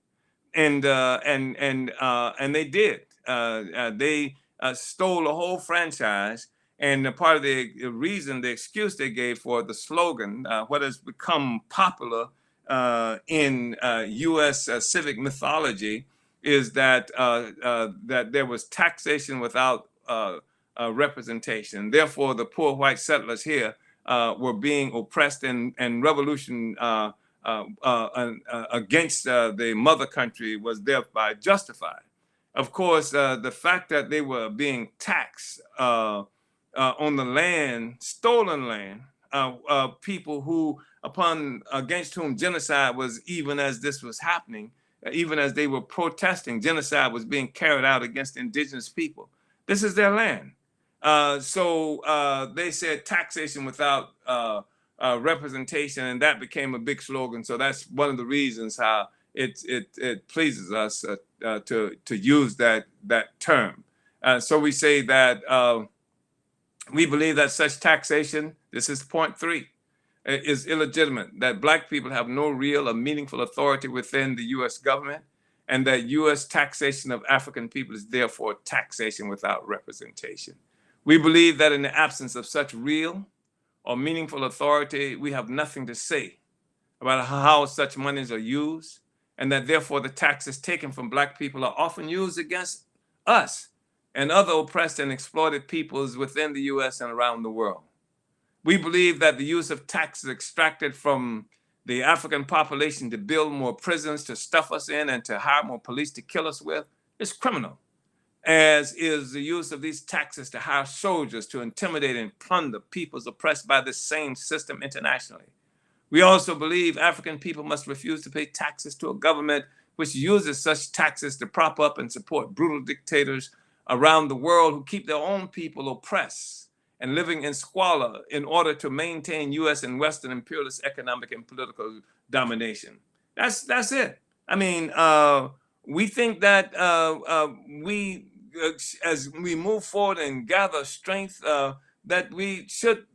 And they did. They stole the whole franchise. And part of the reason, the excuse they gave for the slogan, what has become popular in U.S. Civic mythology, is that that there was taxation without representation. Therefore, the poor white settlers here were being oppressed, and revolution against the mother country was thereby justified. Of course, the fact that they were being taxed on the land, stolen land, people who, against whom genocide was, even as this was happening, even as they were protesting, genocide was being carried out against indigenous people. This is their land. So they said taxation without representation, and that became a big slogan. So that's one of the reasons how it pleases us to use that term. So we say that we believe that such taxation, this is point 3, is illegitimate, that Black people have no real or meaningful authority within the U.S. government, and that U.S. taxation of African people is therefore taxation without representation. We believe that in the absence of such real or meaningful authority, we have nothing to say about how such monies are used, and that therefore the taxes taken from Black people are often used against us and other oppressed and exploited peoples within the U.S. and around the world. We believe that the use of taxes extracted from the African population to build more prisons, to stuff us in, and to hire more police to kill us with is criminal, as is the use of these taxes to hire soldiers to intimidate and plunder peoples oppressed by this same system internationally. We also believe African people must refuse to pay taxes to a government which uses such taxes to prop up and support brutal dictators around the world who keep their own people oppressed and living in squalor in order to maintain U.S. and Western imperialist economic and political domination. That's it. I mean, we think that as we move forward and gather strength, that we should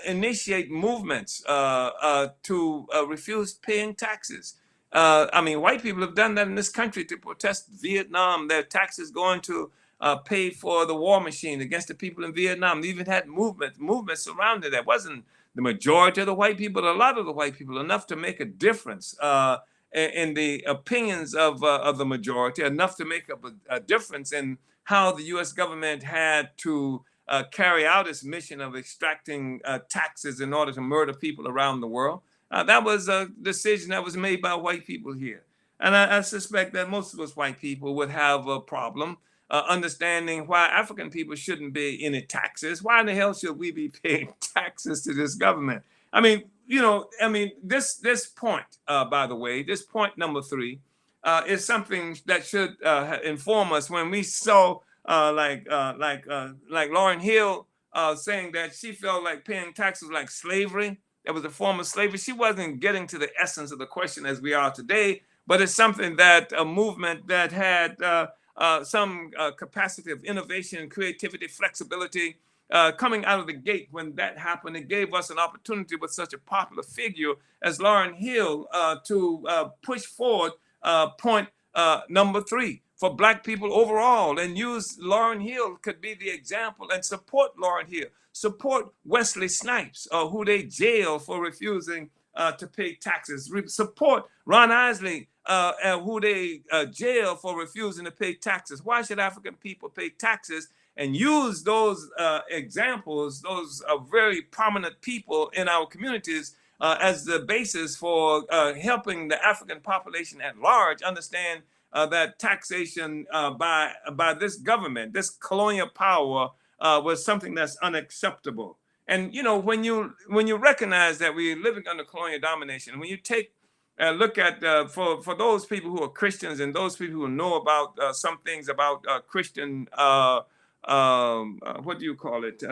initiate movements to refuse paying taxes. I mean, white people have done that in this country to protest Vietnam. Their taxes going to pay for the war machine against the people in Vietnam. They even had movements surrounding that. It wasn't the majority of the white people, but a lot of the white people, enough to make a difference in the opinions of the majority, enough to make a difference in how the U.S. government had to carry out its mission of extracting taxes in order to murder people around the world. That was a decision that was made by white people here. And I suspect that most of us white people would have a problem understanding why African people shouldn't pay any taxes. Why in the hell should we be paying taxes to this government? I mean, this point, by the way, this point number 3, is something that should inform us when we saw like Lauryn Hill saying that she felt like paying taxes like slavery. That was a form of slavery. She wasn't getting to the essence of the question as we are today, but it's something that a movement that had some capacity of innovation, creativity, flexibility coming out of the gate. When that happened, it gave us an opportunity with such a popular figure as Lauryn Hill to push forward point number 3 for Black people overall, and use Lauryn Hill could be the example, and support Lauryn Hill, support Wesley Snipes, who they jail for refusing to pay taxes, support Ron Isley, who they jail for refusing to pay taxes. Why should African people pay taxes? And use those examples, those very prominent people in our communities as the basis for helping the African population at large understand that taxation by this government, this colonial power, was something that's unacceptable. And when you recognize that we're living under colonial domination, when you take a look at for those people who are Christians and those people who know about some things about Christian what do you call it,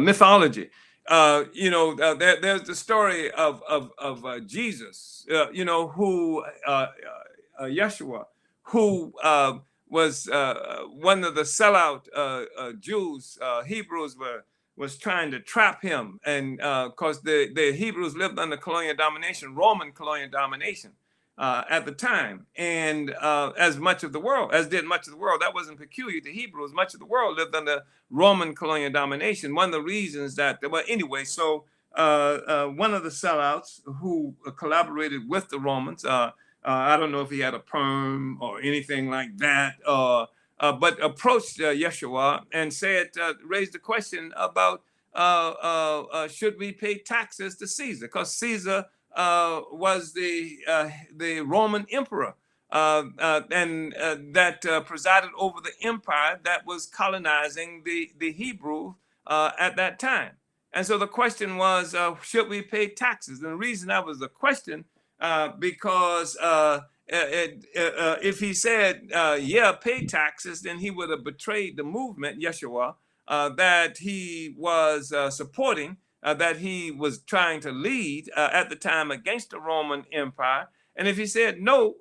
mythology. There's the story of Jesus, who Yeshua, who was one of the sellout Jews. Hebrews was trying to trap him, and because the Hebrews lived under colonial domination, Roman colonial domination at the time, and as did much of the world. That wasn't peculiar to Hebrews. Much of the world lived under Roman colonial domination. One of the reasons that, one of the sellouts who collaborated with the Romans, I don't know if he had a perm or anything like that, but approached Yeshua and raised the question about should we pay taxes to Caesar? Because Caesar was the Roman emperor and that presided over the empire that was colonizing the Hebrew at that time. And so the question was, should we pay taxes? And the reason that was the question, because if he said, yeah, pay taxes, then he would have betrayed the movement, Yeshua, that he was supporting, that he was trying to lead at the time against the Roman Empire. And if he said no,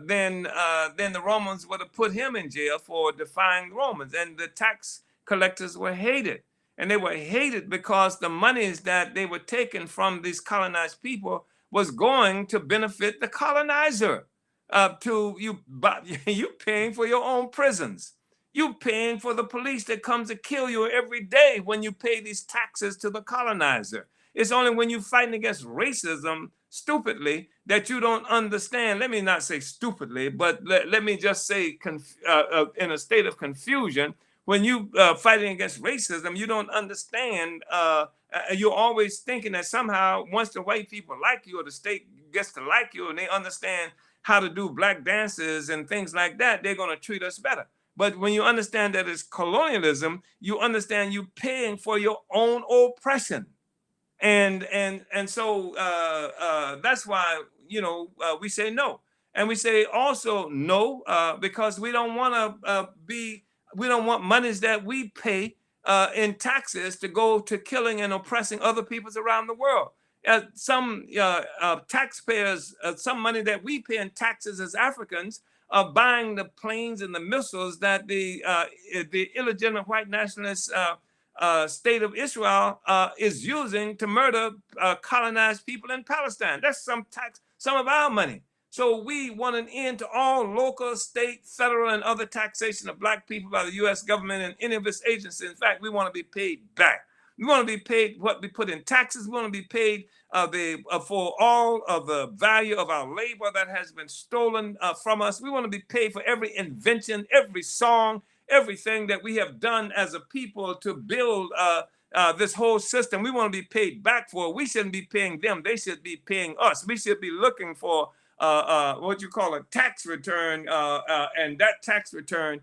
then the Romans would have put him in jail for defying the Romans. And the tax collectors were hated. And they were hated because the monies that they were taking from these colonized people was going to benefit the colonizer. You paying for your own prisons. You paying for the police that comes to kill you every day when you pay these taxes to the colonizer. It's only when you're fighting against racism stupidly that you don't understand. Let me not say stupidly, but let me just say in a state of confusion. When you fighting against racism, you don't understand. You're always thinking that somehow once the white people like you or the state gets to like you and they understand how to do black dances and things like that, they're going to treat us better. But when you understand that it's colonialism, you understand you paying for your own oppression. And so that's why, we say no. And we say also no, because we don't want to we don't want monies that we pay in taxes to go to killing and oppressing other peoples around the world. Some taxpayers, some money that we pay in taxes as Africans are buying the planes and the missiles that the illegitimate white nationalist state of Israel is using to murder colonized people in Palestine. That's some of our money. So we want an end to all local, state, federal, and other taxation of black people by the U.S. government and any of its agencies. In fact, we want to be paid back. We want to be paid what we put in taxes. We want to be paid for all of the value of our labor that has been stolen from us. We want to be paid for every invention, every song, everything that we have done as a people to build this whole system. We want to be paid back for it. We shouldn't be paying them. They should be paying us. We should be looking for what you call a tax return, and that tax return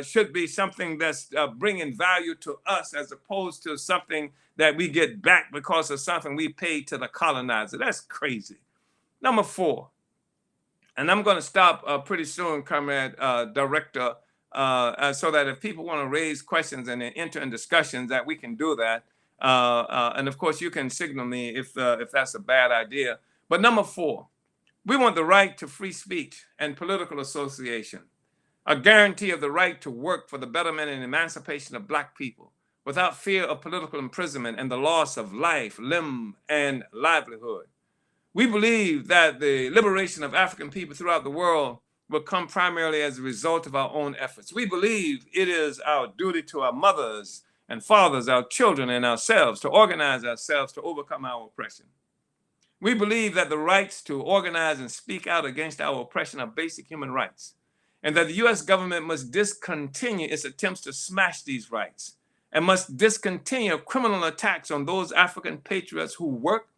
should be something that's bringing value to us as opposed to something that we get back because of something we paid to the colonizer. That's crazy. Number 4, and I'm going to stop pretty soon, Comrade Director, so that if people want to raise questions and enter in discussions, that we can do that. And of course, you can signal me if that's a bad idea. But number 4, we want the right to free speech and political association, a guarantee of the right to work for the betterment and emancipation of black people without fear of political imprisonment and the loss of life, limb, and livelihood. We believe that the liberation of African people throughout the world will come primarily as a result of our own efforts. We believe it is our duty to our mothers and fathers, our children, and ourselves to organize ourselves to overcome our oppression. We believe that the rights to organize and speak out against our oppression are basic human rights, and that the U.S. government must discontinue its attempts to smash these rights and must discontinue criminal attacks on those African patriots who work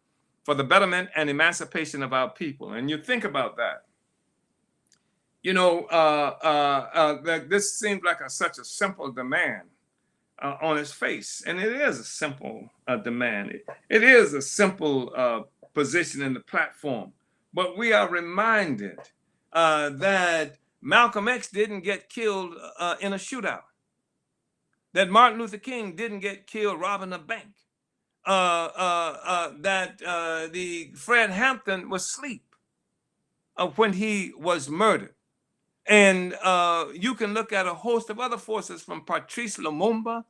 for the betterment and emancipation of our people. And you think about that. This seems like such a simple demand on its face, and it is a simple demand. It is a simple position in the platform, but we are reminded that Malcolm X didn't get killed in a shootout, that Martin Luther King didn't get killed robbing a bank, that the Fred Hampton was asleep when he was murdered. And you can look at a host of other forces from Patrice Lumumba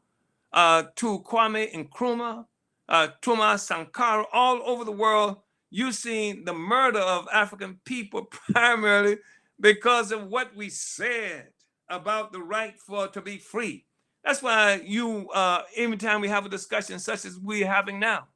to Kwame Nkrumah, Thomas Sankara, all over the world. You've seen the murder of African people primarily because of what we said about the right to be free. That's why every time we have a discussion such as we're having now,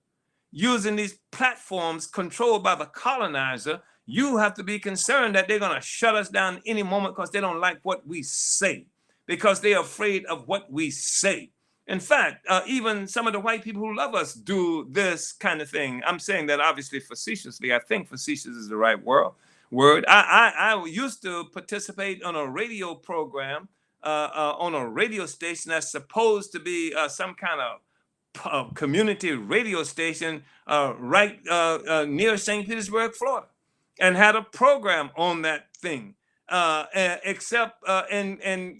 using these platforms controlled by the colonizer, you have to be concerned that they're going to shut us down any moment because they don't like what we say, because they're afraid of what we say. In fact, even some of the white people who love us do this kind of thing. I'm saying that obviously facetiously. I think facetious is the right word. I used to participate on a radio program on a radio station that's supposed to be some kind of community radio station right near St. Petersburg, Florida, and had a program on that thing. And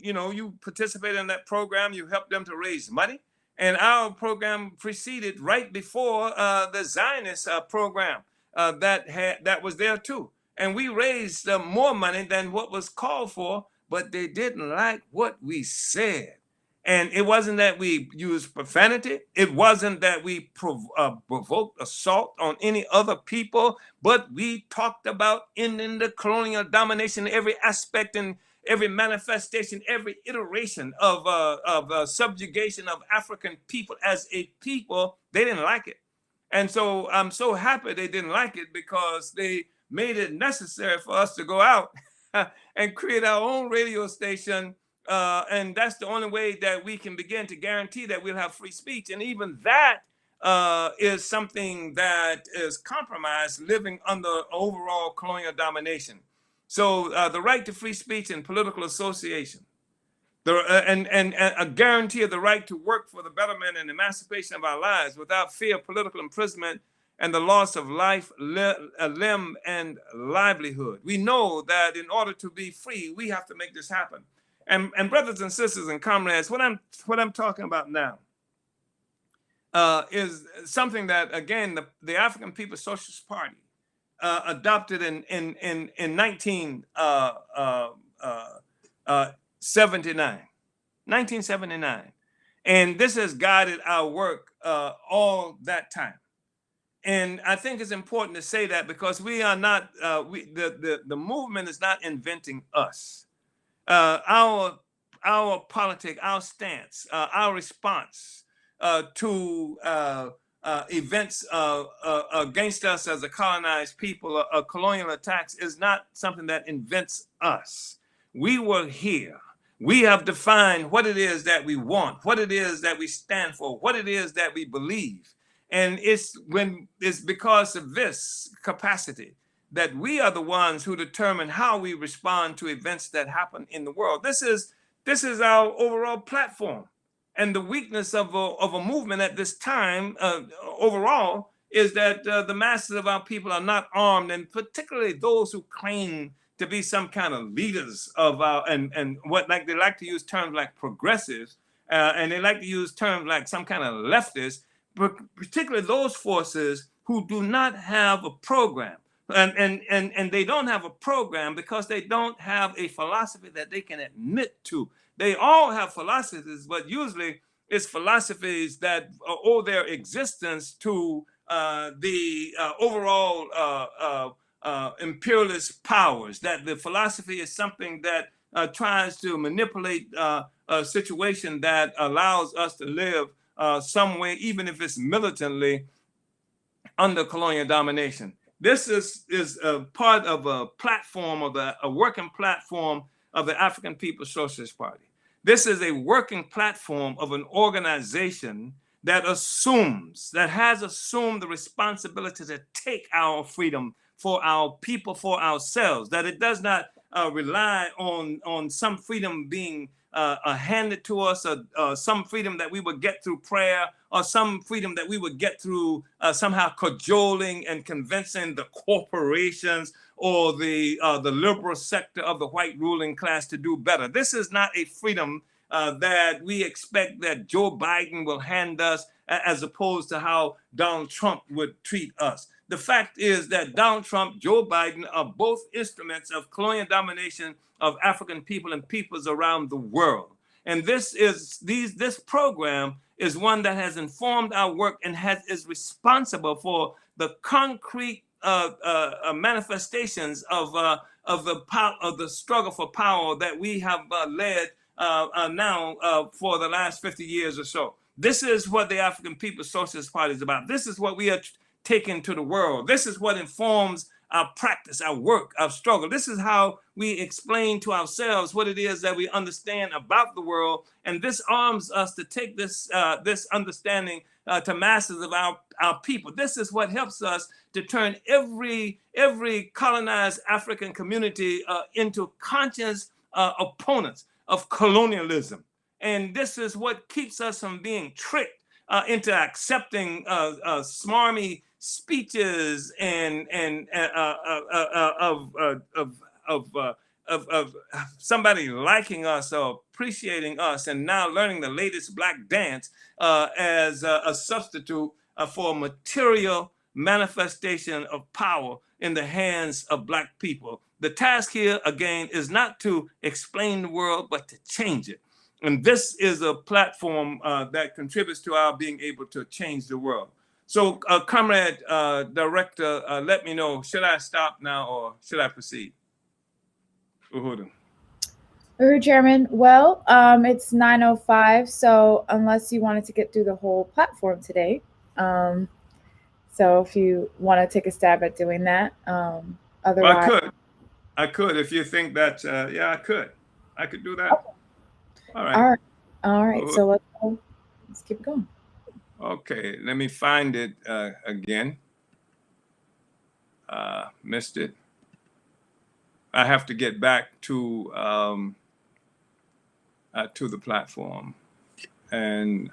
you participate in that program, you help them to raise money. And our program proceeded right before the Zionist program that was there too. And we raised more money than what was called for, but they didn't like what we said. And it wasn't that we used profanity. It wasn't that we provoked assault on any other people, but we talked about ending the colonial domination, every aspect and every manifestation, every iteration of subjugation of African people as a people. They didn't like it. And so I'm so happy they didn't like it, because they made it necessary for us to go out and create our own radio station. And that's the only way that we can begin to guarantee that we'll have free speech. And even that is something that is compromised living under overall colonial domination. So the right to free speech and political association, and a guarantee of the right to work for the betterment and emancipation of our lives without fear of political imprisonment and the loss of life, limb, and livelihood. We know that in order to be free, we have to make this happen. And brothers and sisters and comrades, what I'm talking about now is something that, again, the African People's Socialist Party adopted in 1979. And this has guided our work all that time. And I think it's important to say that, because we are not, the movement is not inventing us. Our politic, our stance, our response to events against us as a colonized people, colonial attacks, is not something that invents us. We were here. We have defined what it is that we want, what it is that we stand for, what it is that we believe. And it's because of this capacity that we are the ones who determine how we respond to events that happen in the world. This is our overall platform. And the weakness of a movement at this time overall is that the masses of our people are not armed, and particularly those who claim to be some kind of leaders of our, and what, like, they like to use terms like progressives, and they like to use terms like some kind of leftists, but particularly those forces who do not have a program. And they don't have a program because they don't have a philosophy that they can admit to. They all have philosophies, but usually it's philosophies that owe their existence to the overall imperialist powers, that the philosophy is something that tries to manipulate a situation that allows us to live some way, even if it's militantly, under colonial domination. This is a part of a platform, of a working platform of the African People's Socialist Party. This is a working platform of an organization that has assumed the responsibility to take our freedom for our people, for ourselves, that it does not rely on some freedom being handed to us, or some freedom that we would get through prayer, or some freedom that we would get through somehow cajoling and convincing the corporations or the liberal sector of the white ruling class to do better. This is not a freedom that we expect that Joe Biden will hand us, as opposed to how Donald Trump would treat us. The fact is that Donald Trump, Joe Biden are both instruments of colonial domination of African people and peoples around the world. And this program is one that has informed our work and is responsible for the concrete manifestations of the struggle for power that we have led now for the last 50 years or so. This is what the African People's Socialist Party is about. This is what we are taken to the world. This is what informs our practice, our work, our struggle. This is how we explain to ourselves what it is that we understand about the world. And this arms us to take this understanding to masses of our people. This is what helps us to turn every colonized African community into conscious opponents of colonialism. And this is what keeps us from being tricked into accepting smarmy speeches and of somebody liking us or appreciating us, and now learning the latest black dance as a substitute for a material manifestation of power in the hands of black people. The task here, again, is not to explain the world, but to change it. And this is a platform that contributes to our being able to change the world. So, Comrade Director, let me know, should I stop now or should I proceed? Uhuru. Chairman, well, it's 9:05, so unless you wanted to get through the whole platform today, so if you want to take a stab at doing that, otherwise. Well, I could if you think that, yeah, I could do that. Okay. All right. Uhuru. So let's keep going. Okay, let me find it again. Missed it. I have to get back to the platform, and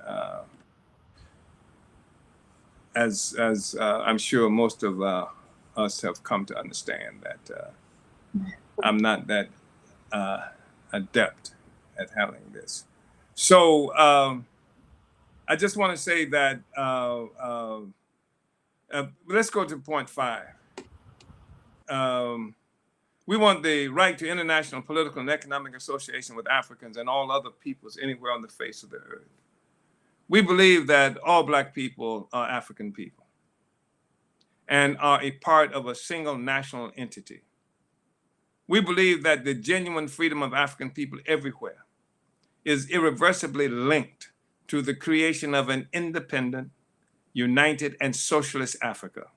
as I'm sure most of us have come to understand that I'm not that adept at handling this. So I just want to say that let's go to point 5. We want the right to international political and economic association with Africans and all other peoples anywhere on the face of the earth. We believe that all black people are African people and are a part of a single national entity. We believe that the genuine freedom of African people everywhere is irreversibly linked to the creation of an independent, united, and socialist Africa.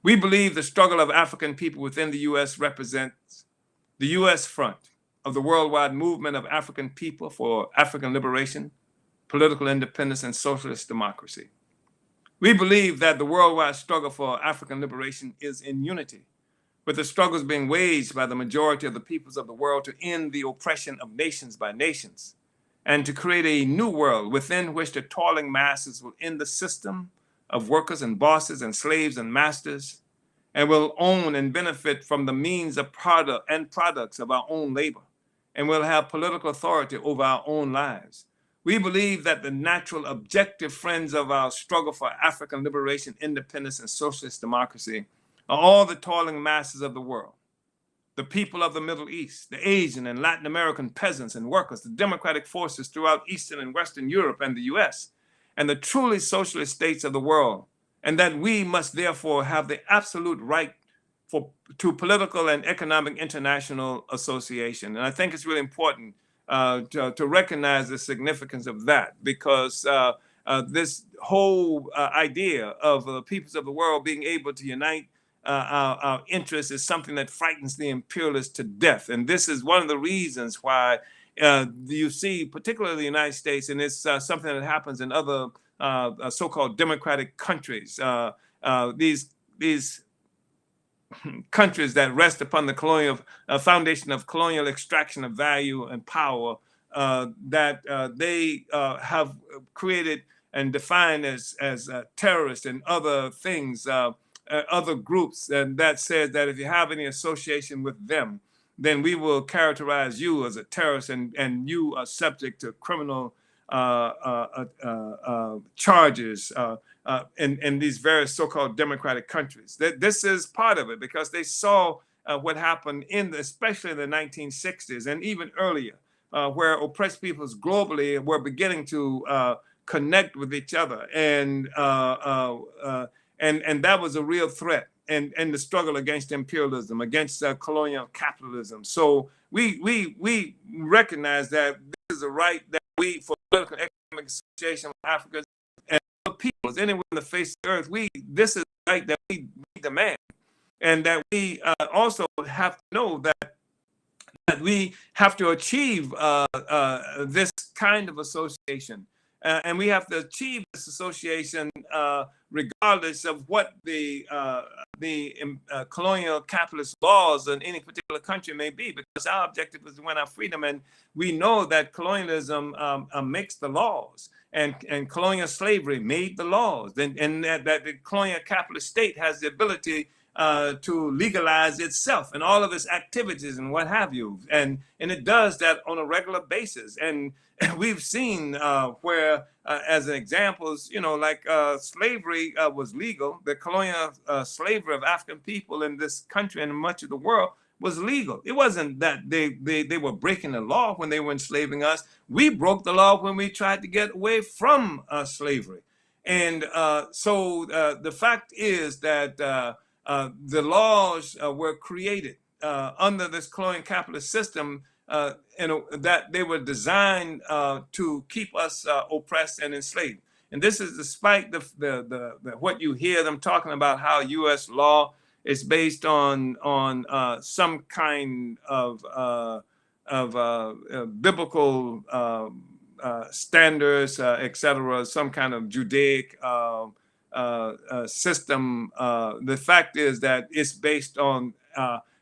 We believe the struggle of African people within the U.S. represents the U.S. front of the worldwide movement of African people for African liberation, political independence, and socialist democracy. We believe that the worldwide struggle for African liberation is in unity with the struggles being waged by the majority of the peoples of the world to end the oppression of nations by nations, and to create a new world within which the toiling masses will end the system of workers and bosses and slaves and masters, and will own and benefit from the means of product and products of our own labor, and will have political authority over our own lives. We believe that the natural objective friends of our struggle for African liberation, independence, and socialist democracy are all the toiling masses of the world, the people of the Middle East, the Asian and Latin American peasants and workers, the democratic forces throughout Eastern and Western Europe and the US, and the truly socialist states of the world, and that we must therefore have the absolute right to political and economic international association. And I think it's really important to recognize the significance of that, because this whole idea of the peoples of the world being able to unite our interests is something that frightens the imperialists to death. And this is one of the reasons why you see, particularly the United States, and it's something that happens in other so-called democratic countries, these countries that rest upon the colonial foundation of colonial extraction of value and power, that they have created and defined as terrorists and other things, other groups, and that says that if you have any association with them, then we will characterize you as a terrorist, and you are subject to criminal charges in these various so-called democratic countries. This is part of it, because they saw what happened especially in the 1960s and even earlier, where oppressed peoples globally were beginning to connect with each other, and that was a real threat, and the struggle against imperialism, against colonial capitalism. So we recognize that this is a right that we, for political and economic association with Africa and other peoples anywhere on the face of the earth, this is a right that we demand. and that we also have to know that we have to achieve this kind of association. And we have to achieve this association regardless of what the colonial capitalist laws in any particular country may be, because our objective is to win our freedom. And we know that colonialism makes the laws, and colonial slavery made the laws, and that the colonial capitalist state has the ability to legalize itself and all of its activities and what have you. And it does that on a regular basis. And we've seen where, as examples, like slavery was legal. The colonial slavery of African people in this country and much of the world was legal. It wasn't that they were breaking the law when they were enslaving us. We broke the law when we tried to get away from slavery. And so the fact is that the laws were created under this colonial capitalist system, that they were designed to keep us oppressed and enslaved. And this is despite the what you hear them talking about, how U.S. law is based on some kind of biblical standards, etc., some kind of Judaic system. The fact is that it's based on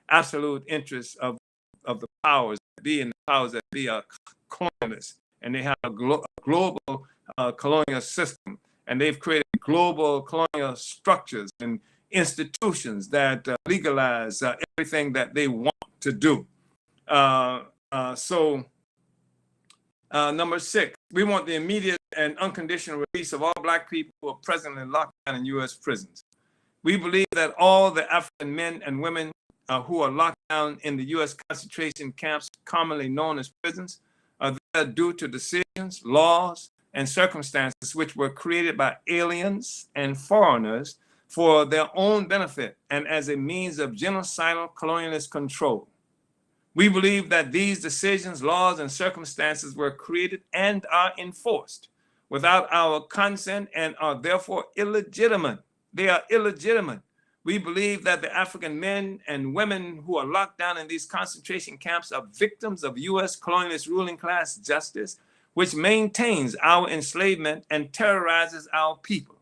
absolute interests of the powers that be, and the powers that be are colonialists, and they have a global colonial system, and they've created global colonial structures and institutions that legalize everything that they want to do. Number 6, we want the immediate and unconditional release of all Black people who are presently locked down in U.S. prisons. We believe that all the African men and women who are locked down in the U.S. concentration camps, commonly known as prisons, are there due to decisions, laws, and circumstances which were created by aliens and foreigners for their own benefit and as a means of genocidal colonialist control. We believe that these decisions, laws, and circumstances were created and are enforced without our consent and are therefore illegitimate. They are illegitimate. We believe that the African men and women who are locked down in these concentration camps are victims of U.S. colonialist ruling class justice, which maintains our enslavement and terrorizes our people,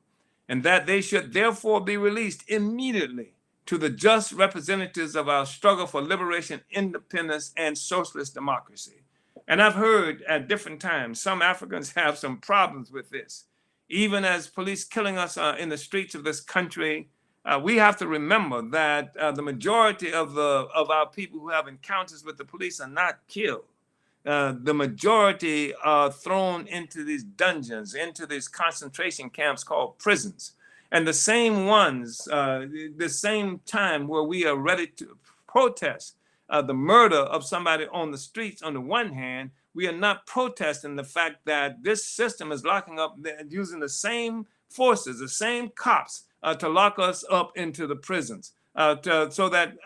and that they should therefore be released immediately to the just representatives of our struggle for liberation, independence, and socialist democracy. And I've heard at different times, some Africans have some problems with this. Even as police killing us in the streets of this country, we have to remember that the majority of our people who have encounters with the police are not killed. The majority are thrown into these dungeons, into these concentration camps called prisons. And the same ones, the same time where we are ready to protest the murder of somebody on the streets, on the one hand, we are not protesting the fact that this system is locking up, using the same forces, the same cops to lock us up into the prisons. So that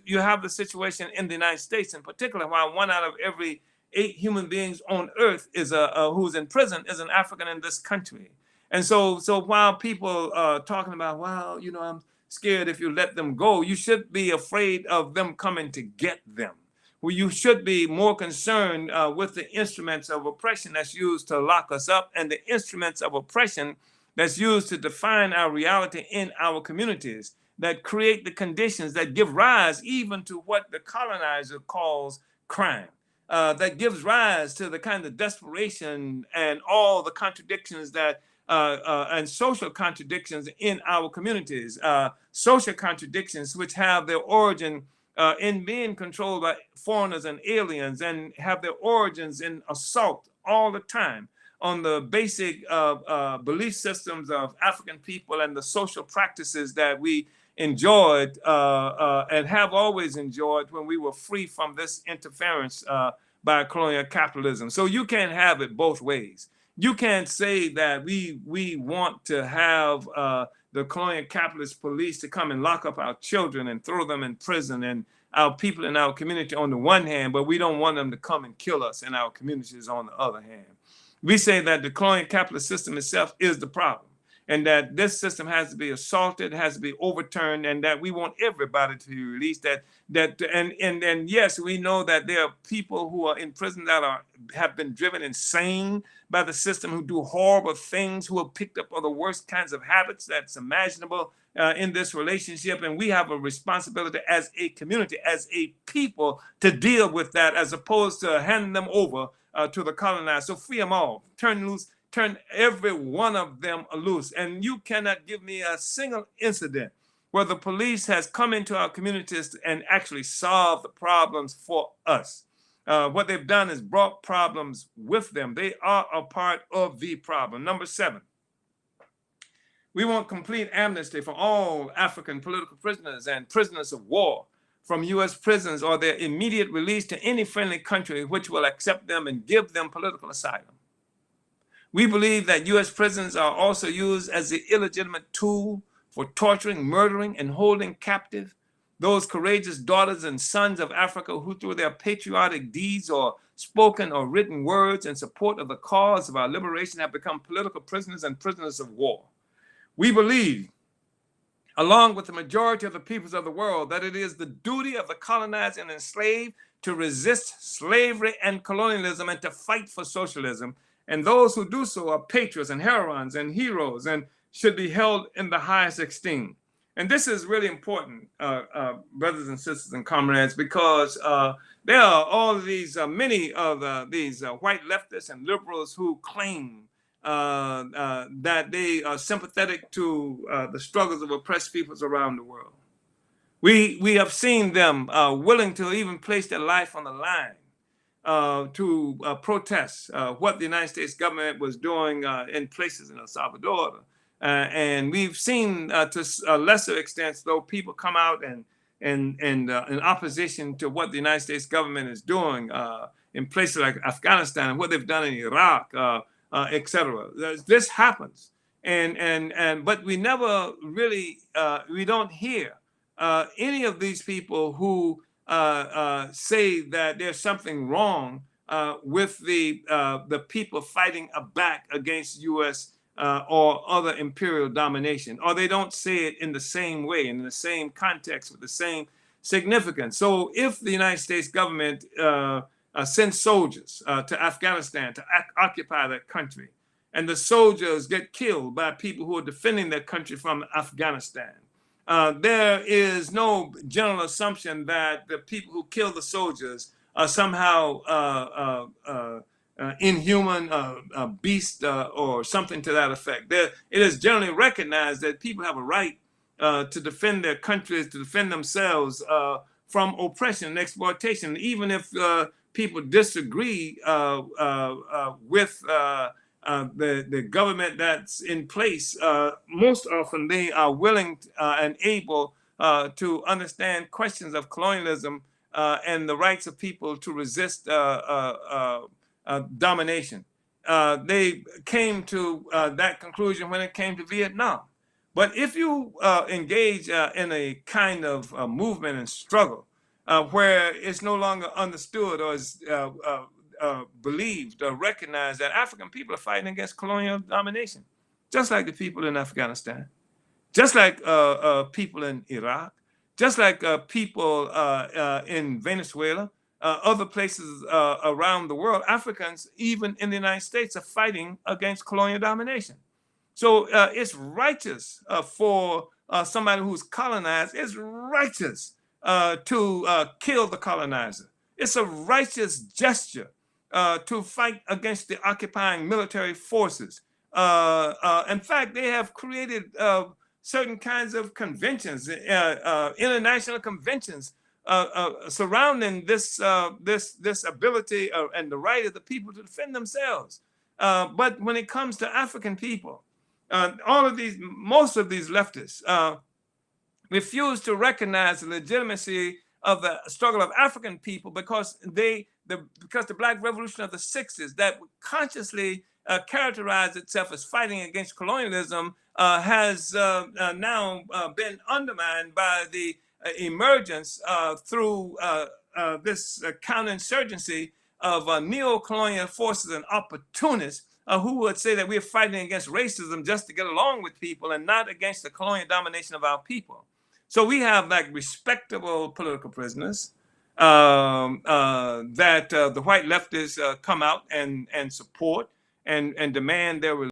you have the situation in the United States in particular, while 1 out of every 8 human beings on earth is who's in prison is an African in this country. And so while people are talking about, well, I'm scared if you let them go, you should be afraid of them coming to get them. Well, you should be more concerned with the instruments of oppression that's used to lock us up, and the instruments of oppression that's used to define our reality in our communities, that create the conditions that give rise even to what the colonizer calls crime, that gives rise to the kind of desperation and all the contradictions that and social contradictions in our communities, social contradictions which have their origin in being controlled by foreigners and aliens, and have their origins in assault all the time on the basic belief systems of African people and the social practices that we enjoyed and have always enjoyed when we were free from this interference by colonial capitalism. So you can't have it both ways. You can't say that we want to have the colonial capitalist police to come and lock up our children and throw them in prison and our people in our community on the one hand, but we don't want them to come and kill us in our communities on the other hand. We say that the colonial capitalist system itself is the problem. and that this system has to be assaulted, has to be overturned, and that we want everybody to be released. And yes, we know that there are people who are in prison that have been driven insane by the system, who do horrible things, who have picked up all the worst kinds of habits that's imaginable in this relationship. And we have a responsibility as a community, as a people, to deal with that, as opposed to handing them over to the colonized. So free them all, turn loose, turn every one of them loose. And you cannot give me a single incident where the police has come into our communities and actually solved the problems for us. What they've done is brought problems with them. They are a part of the problem. Number 7, we want complete amnesty for all African political prisoners and prisoners of war from U.S. prisons, or their immediate release to any friendly country which will accept them and give them political asylum. We believe that U.S. prisons are also used as the illegitimate tool for torturing, murdering, and holding captive those courageous daughters and sons of Africa who, through their patriotic deeds or spoken or written words in support of the cause of our liberation, have become political prisoners and prisoners of war. We believe, along with the majority of the peoples of the world, that it is the duty of the colonized and enslaved to resist slavery and colonialism and to fight for socialism. And those who do so are patriots and heroines and heroes and should be held in the highest esteem. And this is really important, brothers and sisters and comrades, because there are all of these, many of these white leftists and liberals who claim that they are sympathetic to the struggles of oppressed peoples around the world. We have seen them willing to even place their life on the line to protest what the United States government was doing in places in El Salvador. And we've seen to a lesser extent, though, people come out and in opposition to what the United States government is doing in places like Afghanistan and what they've done in Iraq, etc. This happens, but we never really we don't hear any of these people who say that there's something wrong with the people fighting back against U.S. Or other imperial domination, or they don't say it in the same way, in the same context, with the same significance. So if the United States government sends soldiers to Afghanistan to occupy that country, and the soldiers get killed by people who are defending their country from Afghanistan, there is no general assumption that the people who kill the soldiers are somehow inhuman beast or something to that effect. It is generally recognized that people have a right to defend their countries, to defend themselves from oppression and exploitation. Even if people disagree with the government that's in place, most often they are willing and able to understand questions of colonialism and the rights of people to resist domination. They came to that conclusion when it came to Vietnam. But if you engage in a kind of movement and struggle where it's no longer understood or is believed or recognized that African people are fighting against colonial domination, just like the people in Afghanistan, just like people in Iraq, just like people in Venezuela, other places around the world, Africans, even in the United States, are fighting against colonial domination. So it's righteous for somebody who's colonized. It's righteous to kill the colonizer. It's a righteous gesture to fight against the occupying military forces. In fact, they have created certain kinds of conventions, international conventions, surrounding this ability and the right of the people to defend themselves. But when it comes to African people, most of these leftists refuse to recognize the legitimacy of the struggle of African people because the Black Revolution of the 60s that consciously characterized itself as fighting against colonialism has now been undermined by the emergence through this counterinsurgency of neo-colonial forces and opportunists who would say that we're fighting against racism just to get along with people and not against the colonial domination of our people. So we have like respectable political prisoners that the white leftists come out and support and demand their release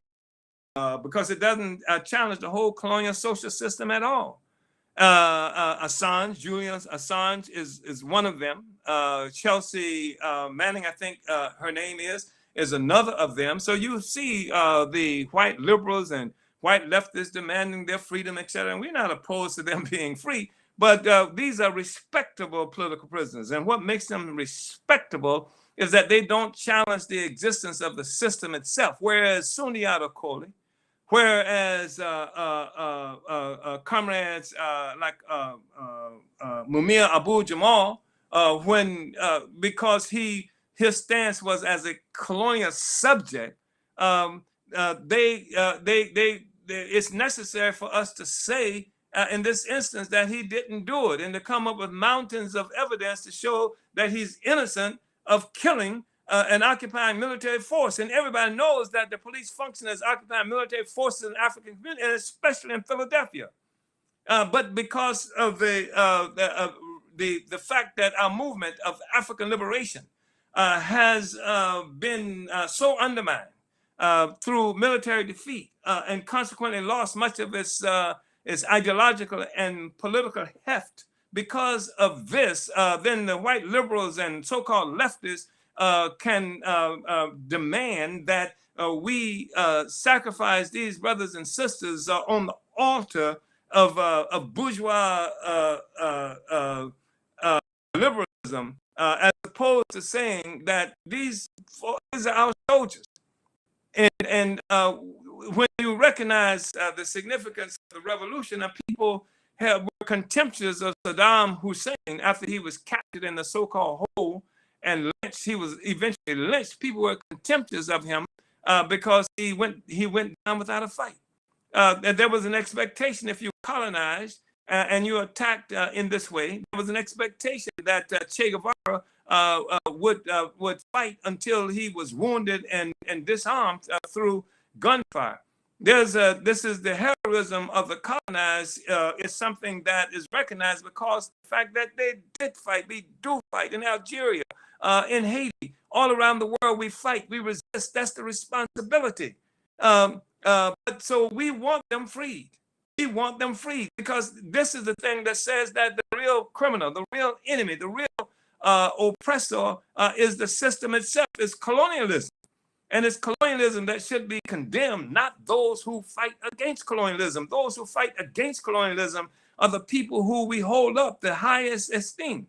because it doesn't challenge the whole colonial social system at all. Assange, Julian Assange is one of them. Chelsea Manning, I think her name is another of them. So you see the white liberals and white leftists demanding their freedom, etc. And we're not opposed to them being free, but these are respectable political prisoners. And what makes them respectable is that they don't challenge the existence of the system itself. Whereas Sundiata Kohli, whereas comrades like Mumia Abu Jamal, because his stance was as a colonial subject, it's necessary for us to say in this instance that he didn't do it, and to come up with mountains of evidence to show that he's innocent of killing an occupying military force. And everybody knows that the police function as occupying military forces in the African community, and especially in Philadelphia. But because of the fact that our movement of African liberation has been so undermined through military defeat and consequently lost much of its ideological and political heft. Because of this, then the white liberals and so-called leftists can demand that we sacrifice these brothers and sisters on the altar of bourgeois liberalism, as opposed to saying that these are our soldiers. And when you recognize the significance of the revolution, people were contemptuous of Saddam Hussein after he was captured in the so-called hole and lynched. He was eventually lynched. People were contemptuous of him because he went down without a fight. And there was an expectation, if you colonized and you attacked in this way, there was an expectation that Che Guevara would fight until he was wounded and disarmed through gunfire. This is the heroism of the colonized is something that is recognized because the fact that they did fight. We do fight in Algeria, in Haiti, all around the world. We fight, we resist. That's the responsibility. But so we want them freed. We want them freed because this is the thing that says that the real criminal, the real enemy, the real oppressor is the system itself. It's colonialism. And it's colonialism that should be condemned, not those who fight against colonialism. Those who fight against colonialism are the people who we hold up the highest esteem.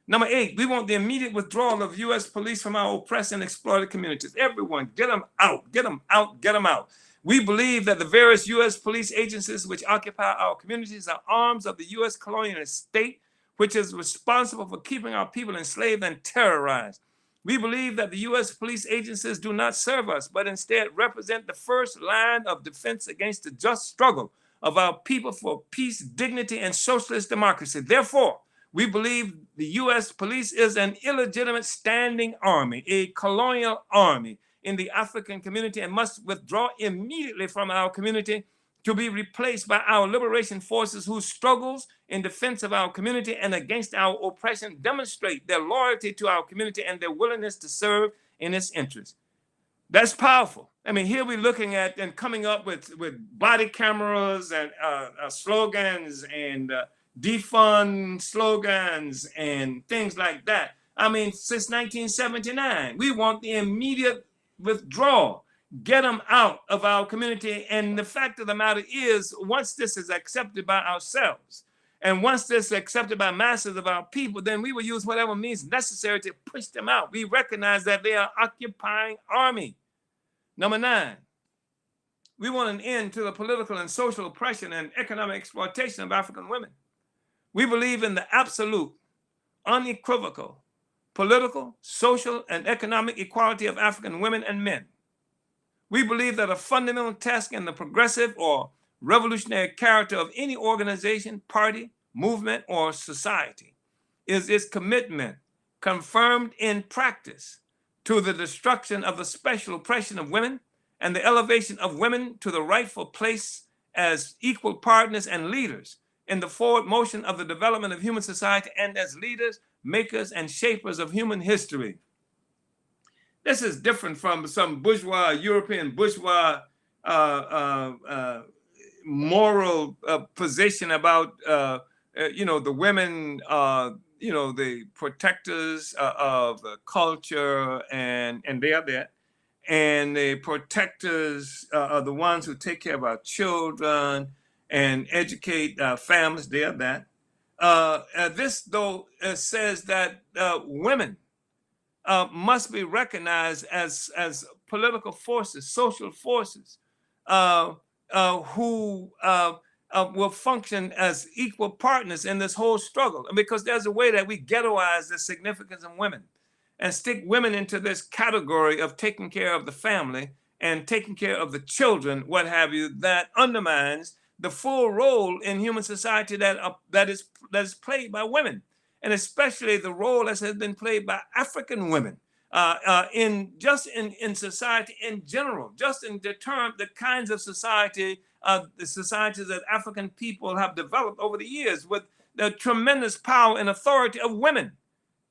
Number 8, we want the immediate withdrawal of U.S. police from our oppressed and exploited communities. Everyone, get them out, get them out, get them out. We believe that the various U.S. police agencies which occupy our communities are arms of the U.S. colonial state, which is responsible for keeping our people enslaved and terrorized. We believe that the U.S. police agencies do not serve us, but instead represent the first line of defense against the just struggle of our people for peace, dignity, and socialist democracy. Therefore, we believe the U.S. police is an illegitimate standing army, a colonial army in the African community, and must withdraw immediately from our community to be replaced by our liberation forces whose struggles in defense of our community and against our oppression demonstrate their loyalty to our community and their willingness to serve in its interest. That's powerful. I mean, here we're looking at and coming up with body cameras and slogans and defund slogans and things like that. I mean, since 1979, we want the immediate withdrawal. Get them out of our community. And the fact of the matter is, once this is accepted by ourselves, and once this is accepted by masses of our people, then we will use whatever means necessary to push them out. We recognize that they are occupying army. Number 9, we want an end to the political and social oppression and economic exploitation of African women. We believe in the absolute, unequivocal, political, social, and economic equality of African women and men. We believe that a fundamental task in the progressive or revolutionary character of any organization, party, movement, or society is its commitment, confirmed in practice, to the destruction of the special oppression of women and the elevation of women to the rightful place as equal partners and leaders in the forward motion of the development of human society and as leaders, makers, and shapers of human history. This is different from some bourgeois, European bourgeois moral position about, the women, the protectors of the culture, and they are that. And the protectors are the ones who take care of our children and educate families. They are that. This, though, says that women must be recognized as political forces, social forces, who will function as equal partners in this whole struggle. Because there's a way that we ghettoize the significance of women and stick women into this category of taking care of the family and taking care of the children, what have you, that undermines the full role in human society that is played by women, and especially the role that has been played by African women in society in general, just in the kinds of society, the societies that African people have developed over the years with the tremendous power and authority of women.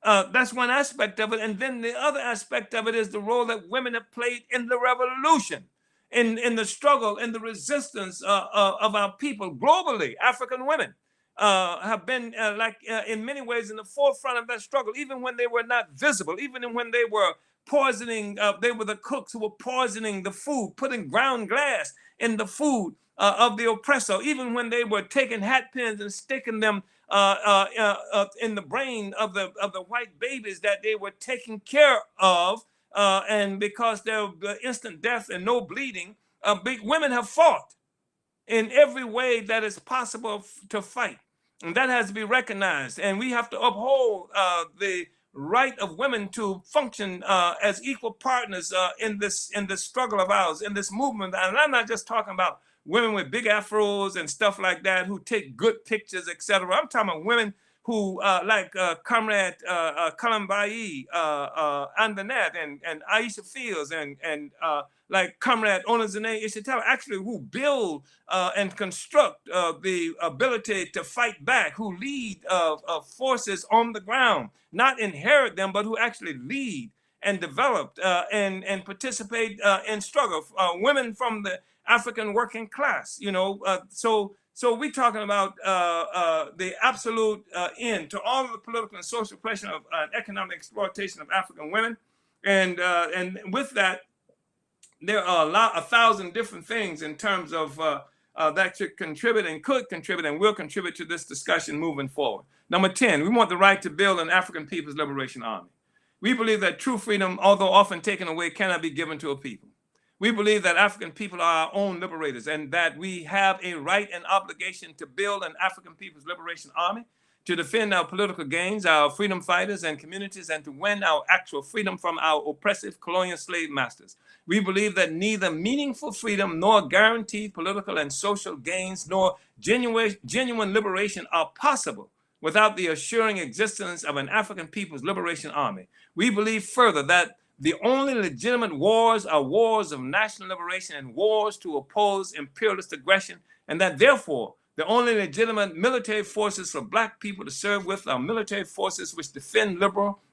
That's one aspect of it. And then the other aspect of it is the role that women have played in the revolution, in the struggle, in the resistance of our people globally. African women have been in many ways in the forefront of that struggle, even when they were not visible, even when they were poisoning, they were the cooks who were poisoning the food, putting ground glass in the food of the oppressor, even when they were taking hat pins and sticking them in the brain of the white babies that they were taking care of, and because there were instant death and no bleeding, big women have fought in every way that is possible to fight, and that has to be recognized. And we have to uphold the right of women to function as equal partners in this struggle of ours, in this movement. And I'm not just talking about women with big afros and stuff like that who take good pictures, etc. I'm talking about women who like Comrade Kalambayi Andanet and Aisha Fields and like Comrade Onazane Yeshitela, actually who build and construct the ability to fight back, who lead forces on the ground, not inherit them, but who actually lead and develop and participate in struggle. Women from the African working class, so we're talking about the absolute end to all of the political and social oppression of economic exploitation of African women, and with that, there are 1,000 different things in terms of that should contribute and could contribute and will contribute to this discussion moving forward. Number 10, we want the right to build an African People's Liberation Army. We believe that true freedom, although often taken away, cannot be given to a people. We believe that African people are our own liberators and that we have a right and obligation to build an African People's Liberation Army to defend our political gains, our freedom fighters and communities, and to win our actual freedom from our oppressive colonial slave masters. We believe that neither meaningful freedom nor guaranteed political and social gains nor genuine liberation are possible without the assuring existence of an African People's Liberation Army. We believe further that the only legitimate wars are wars of national liberation and wars to oppose imperialist aggression, and that therefore the only legitimate military forces for Black people to serve with are military forces which defend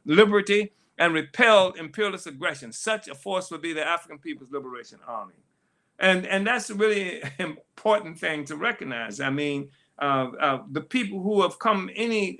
liberty and repel imperialist aggression. Such a force would be the African People's Liberation Army. And that's a really important thing to recognize. I mean, the people who have come any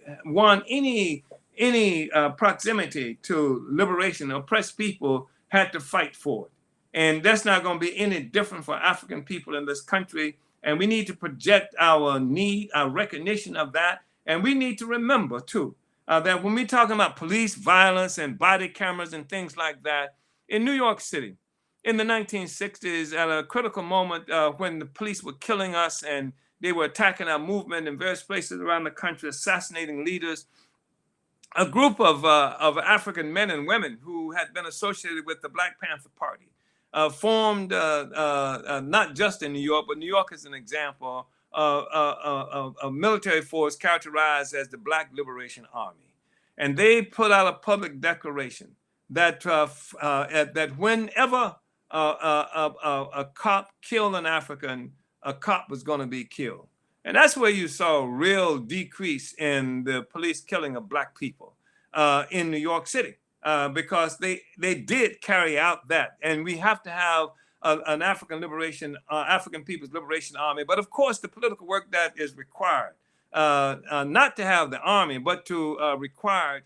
proximity to liberation, oppressed people had to fight for it. And that's not going to be any different for African people in this country. And we need to project our need, our recognition of that. And we need to remember, too, that when we're talking about police violence and body cameras and things like that, in New York City, in the 1960s, at a critical moment when the police were killing us and they were attacking our movement in various places around the country, assassinating leaders, a group of African men and women who had been associated with the Black Panther Party formed, not just in New York, but New York is an example, a military force characterized as the Black Liberation Army. And they put out a public declaration that, that whenever a cop killed an African, a cop was going to be killed. And that's where you saw a real decrease in the police killing of Black people in New York City, because they did carry out that. And we have to have an African People's Liberation Army. But of course, the political work that is required, not to have the army, but to require,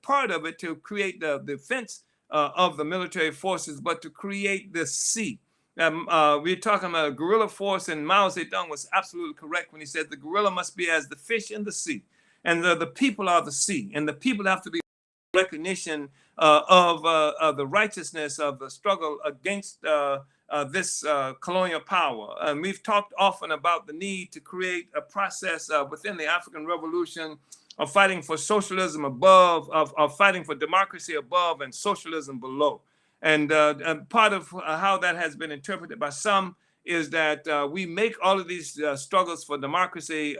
part of it to create the defense of the military forces, but to create the sea. We're talking about a guerrilla force, and Mao Zedong was absolutely correct when he said the guerrilla must be as the fish in the sea, and the people are the sea, and the people have to be recognition of the righteousness of the struggle against this colonial power. And we've talked often about the need to create a process within the African Revolution of fighting for socialism above, of fighting for democracy above and socialism below. And part of how that has been interpreted by some is that we make all of these struggles for democracy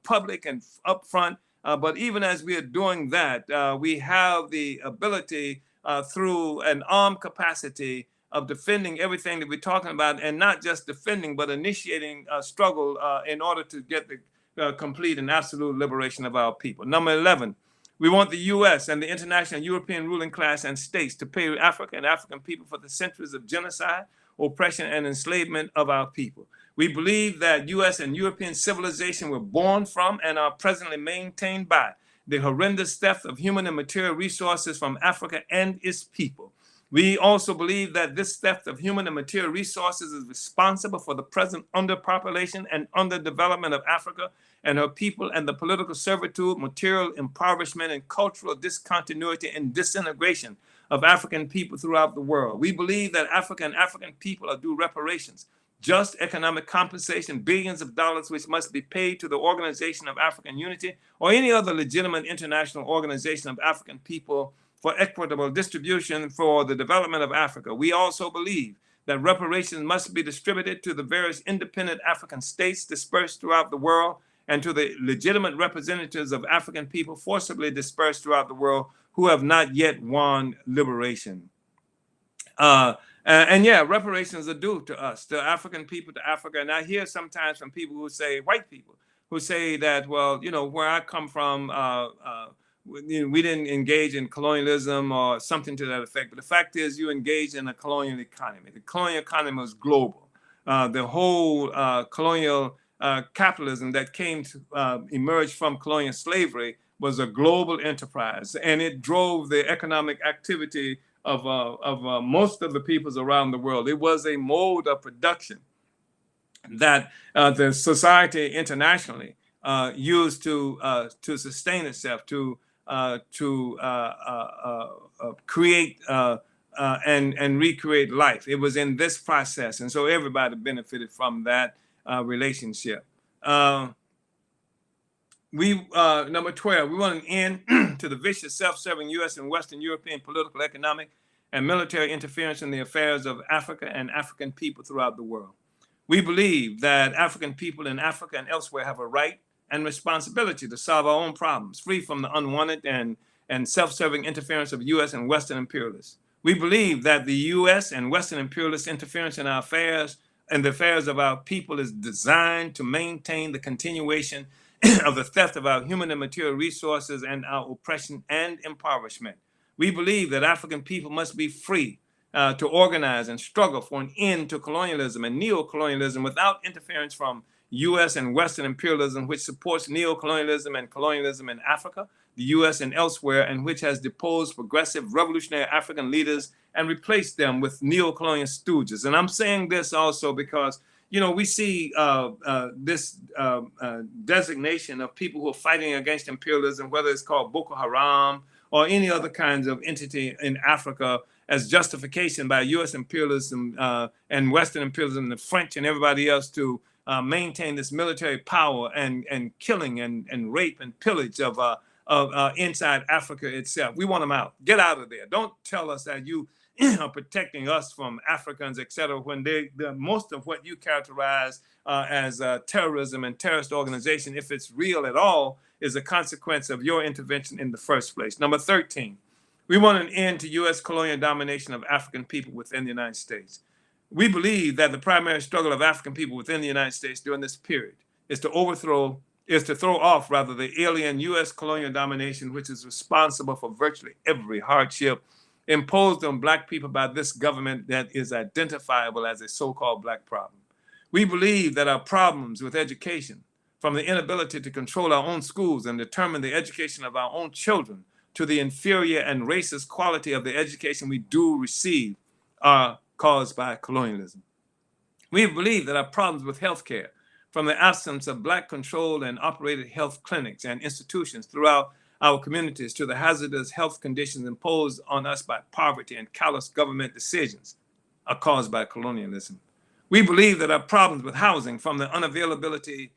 public and upfront. But even as we are doing that, we have the ability through an armed capacity of defending everything that we're talking about, and not just defending, but initiating a struggle in order to get the complete and absolute liberation of our people. Number 11. We want the U.S. and the international European ruling class and states to pay Africa and African people for the centuries of genocide, oppression, and enslavement of our people. We believe that U.S. and European civilization were born from and are presently maintained by the horrendous theft of human and material resources from Africa and its people. We also believe that this theft of human and material resources is responsible for the present underpopulation and underdevelopment of Africa and her people, and the political servitude, material impoverishment, and cultural discontinuity and disintegration of African people throughout the world. We believe that Africa and African people are due reparations, just economic compensation, billions of dollars which must be paid to the Organization of African Unity or any other legitimate international organization of African people for equitable distribution for the development of Africa. We also believe that reparations must be distributed to the various independent African states dispersed throughout the world, and to the legitimate representatives of African people forcibly dispersed throughout the world who have not yet won liberation. And yeah, reparations are due to us, to African people, to Africa. And I hear sometimes from people who say, white people, who say that, well, you know, where I come from, we didn't engage in colonialism or something to that effect. But the fact is, you engaged in a colonial economy. The colonial economy was global. The whole colonial capitalism that came to emerge from colonial slavery was a global enterprise, and it drove the economic activity of most of the peoples around the world. It was a mode of production that the society internationally used to sustain itself, to create and recreate life. It was in this process, and so everybody benefited from that relationship. Number 12, we want an end to the vicious, self-serving U.S. and Western European political, economic, and military interference in the affairs of Africa and African people throughout the world. We believe that African people in Africa and elsewhere have a right and responsibility to solve our own problems, free from the unwanted and self-serving interference of U.S. and Western imperialists. We believe that the U.S. and Western imperialist interference in our affairs and the affairs of our people is designed to maintain the continuation of the theft of our human and material resources and our oppression and impoverishment. We believe that African people must be free to organize and struggle for an end to colonialism and neocolonialism without interference from U.S. and Western imperialism, which supports neocolonialism and colonialism in Africa, the U.S. and elsewhere, and which has deposed progressive revolutionary African leaders and replaced them with neocolonial stooges. And I'm saying this also because, you know, we see this designation of people who are fighting against imperialism, whether it's called Boko Haram or any other kinds of entity in Africa, as justification by U.S. imperialism and Western imperialism, the French and everybody else to maintain this military power and killing and rape and pillage of inside Africa itself. We want them out. Get out of there. Don't tell us that you are protecting us from Africans, etc., when most of what you characterize as terrorism and terrorist organization, if it's real at all, is a consequence of your intervention in the first place. Number 13, We want an end to U.S. colonial domination of African people within the United States. We believe that the primary struggle of African people within the United States during this period is to throw off the alien U.S. colonial domination, which is responsible for virtually every hardship imposed on Black people by this government that is identifiable as a so-called Black problem. We believe that our problems with education, from the inability to control our own schools and determine the education of our own children, to the inferior and racist quality of the education we do receive, are caused by colonialism. We believe that our problems with healthcare, from the absence of Black controlled and operated health clinics and institutions throughout our communities, to the hazardous health conditions imposed on us by poverty and callous government decisions, are caused by colonialism. We believe that our problems with housing, from the unavailability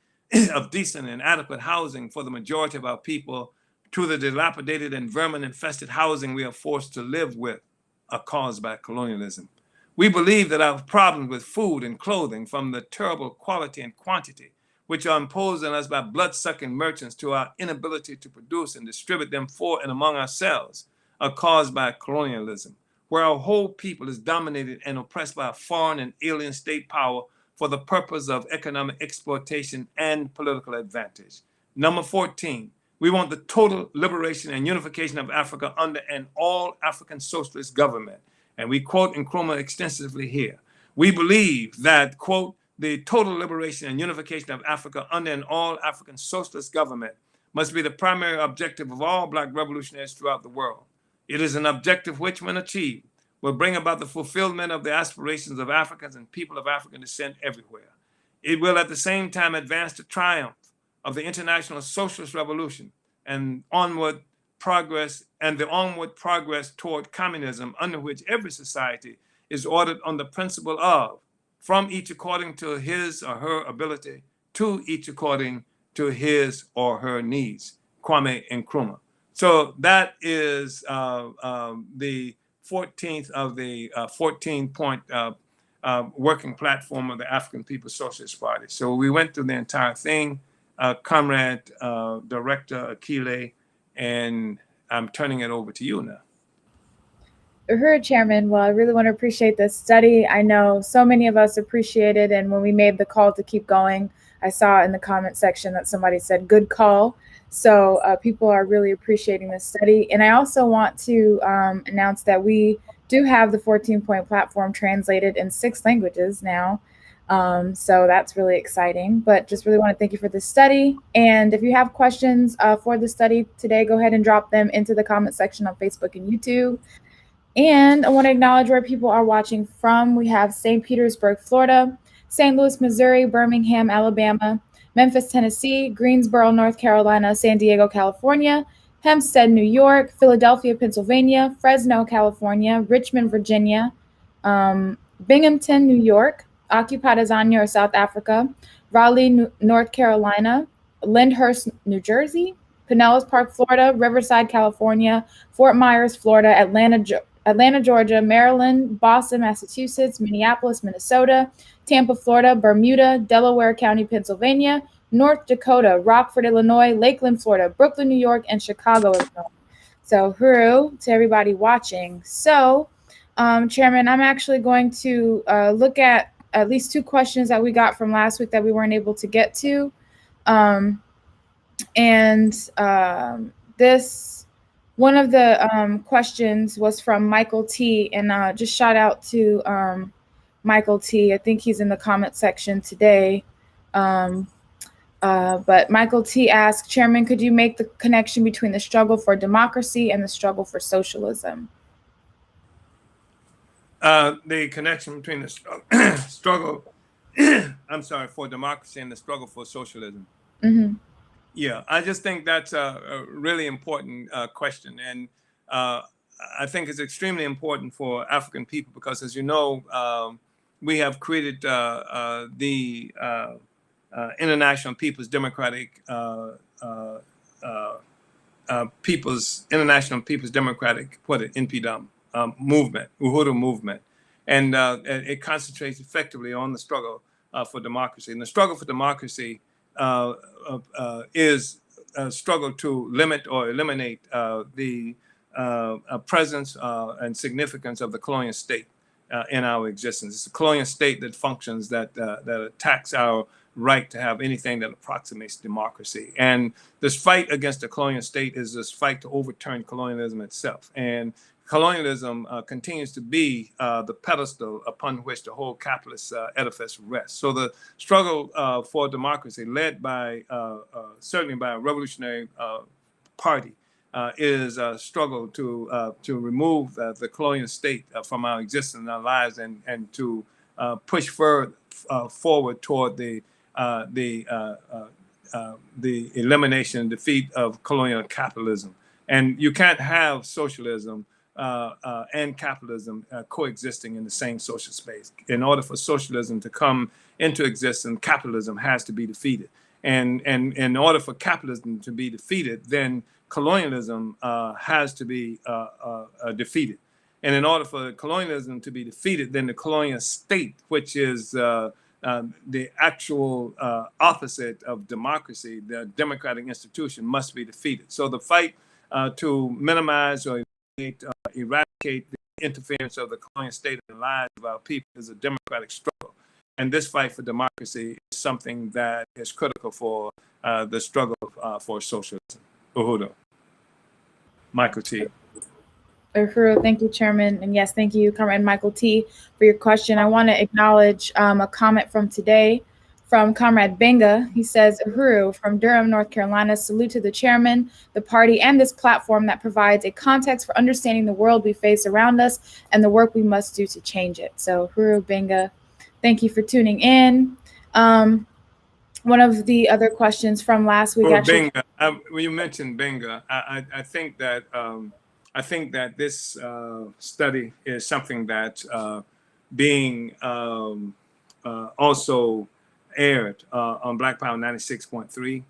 of decent and adequate housing for the majority of our people, to the dilapidated and vermin-infested housing we are forced to live with, are caused by colonialism. We believe that our problems with food and clothing, from the terrible quality and quantity which are imposed on us by blood-sucking merchants, to our inability to produce and distribute them for and among ourselves, are caused by colonialism, where our whole people is dominated and oppressed by a foreign and alien state power for the purpose of economic exploitation and political advantage. Number 14, we want the total liberation and unification of Africa under an all-African socialist government. And we quote Nkrumah extensively here. We believe that, quote, the total liberation and unification of Africa under an all-African socialist government must be the primary objective of all Black revolutionaries throughout the world. It is an objective which, when achieved, will bring about the fulfillment of the aspirations of Africans and people of African descent everywhere. It will at the same time advance the triumph of the international socialist revolution and the onward progress toward communism, under which every society is ordered on the principle of from each according to his or her ability, to each according to his or her needs. Kwame Nkrumah. So that is the 14th of the 14-point working platform of the African People's Socialist Party. So we went through the entire thing. Comrade Director Akile, and I'm turning it over to you now. Uhuru, Chairman. Well, I really want to appreciate this study. I know so many of us appreciate it. And when we made the call to keep going, I saw in the comment section that somebody said, good call. So people are really appreciating this study. And I also want to announce that we do have the 14-point platform translated in 6 languages now. So that's really exciting, but just really want to thank you for this study. And if you have questions for the study today, go ahead and drop them into the comment section on Facebook and YouTube. And I want to acknowledge where people are watching from. We have St. Petersburg, Florida, St. Louis, Missouri, Birmingham, Alabama, Memphis, Tennessee, Greensboro, North Carolina, San Diego, California, Hempstead, New York, Philadelphia, Pennsylvania, Fresno, California, Richmond, Virginia, Binghamton, New York, Occupy Tanzania or South Africa, Raleigh, North Carolina, Lyndhurst, New Jersey, Pinellas Park, Florida, Riverside, California, Fort Myers, Florida, Atlanta, Georgia, Maryland, Boston, Massachusetts, Minneapolis, Minnesota, Tampa, Florida, Bermuda, Delaware County, Pennsylvania, North Dakota, Rockford, Illinois, Lakeland, Florida, Brooklyn, New York, and Chicago, Illinois. So, huru to everybody watching. So, Chairman, I'm actually going to look at least 2 questions that we got from last week that we weren't able to get to. This one of the questions was from Michael T. And just shout out to Michael T. I think he's in the comment section today. But Michael T. asked, Chairman, could you make the connection between the struggle for democracy and the struggle for socialism? The connection between the struggle, for democracy and the struggle for socialism. Mm-hmm. Yeah, I just think that's a really important question. And I think it's extremely important for African people because, as you know, we have created the International People's Democratic NPDM movement, Uhuru movement, and it concentrates effectively on the struggle for democracy. And the struggle for democracy is a struggle to limit or eliminate the presence and significance of the colonial state in our existence. It's a colonial state that functions, that attacks our right to have anything that approximates democracy. And this fight against the colonial state is this fight to overturn colonialism itself. And colonialism continues to be the pedestal upon which the whole capitalist edifice rests. So the struggle for democracy, led by certainly by a revolutionary party, is a struggle to remove the colonial state from our existence and our lives, and to push forward toward the elimination and defeat of colonial capitalism. And you can't have socialism and capitalism coexisting in the same social space. In order for socialism to come into existence, capitalism has to be defeated. And in order for capitalism to be defeated, then colonialism has to be defeated. And in order for colonialism to be defeated, then the colonial state, which is the actual opposite of democracy, the democratic institution, must be defeated. So the fight to minimize or eradicate the interference of the colonial state in the lives of our people is a democratic struggle. And this fight for democracy is something that is critical for the struggle for socialism. Uhuru. Michael T. Uhuru, thank you, Chairman. And yes, thank you, Comrade Michael T., for your question. I want to acknowledge a comment from today from Comrade Benga. He says, Uhuru from Durham, North Carolina, salute to the chairman, the party, and this platform that provides a context for understanding the world we face around us and the work we must do to change it. So Uhuru Benga, thank you for tuning in. One of the other questions from last week. Benga, when you mentioned Benga, I think that this study is something that's being also aired on Black Power 96.3.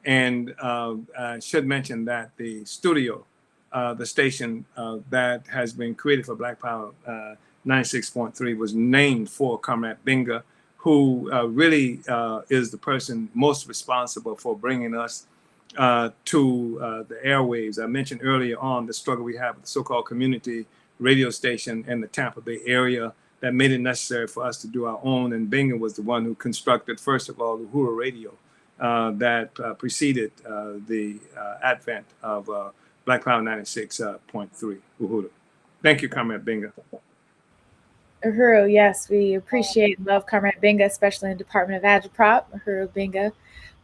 And I should mention that the studio, the station that has been created for Black Power 96.3 was named for Comrade Benga, who really is the person most responsible for bringing us to the airwaves. I mentioned earlier on the struggle we have with the so-called community radio station in the Tampa Bay area that made it necessary for us to do our own. And Benga was the one who constructed, first of all, the Uhuru Radio that preceded the advent of Black Power 96.3. Uhuru. Thank you, Comrade Benga. Uhuru, yes, we appreciate and love Comrade Benga, especially in the Department of Agitprop, Uhuru Benga.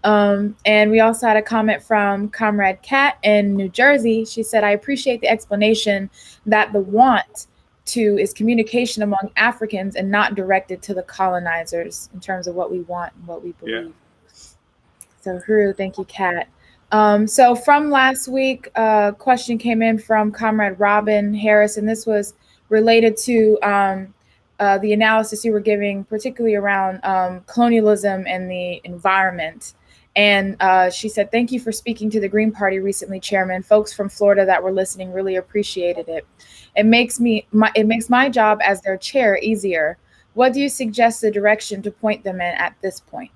And we also had a comment from Comrade Kat in New Jersey. She said, I appreciate the explanation that the want to is communication among Africans and not directed to the colonizers in terms of what we want and what we believe. Yeah. So Uhuru, thank you, Kat. So from last week, a question came in from Comrade Robin Harris, and this was related to the analysis you were giving, particularly around colonialism and the environment. And she said, thank you for speaking to the Green Party recently, Chairman. Folks from Florida that were listening really appreciated it. It makes my job as their chair easier. What do you suggest the direction to point them in at this point?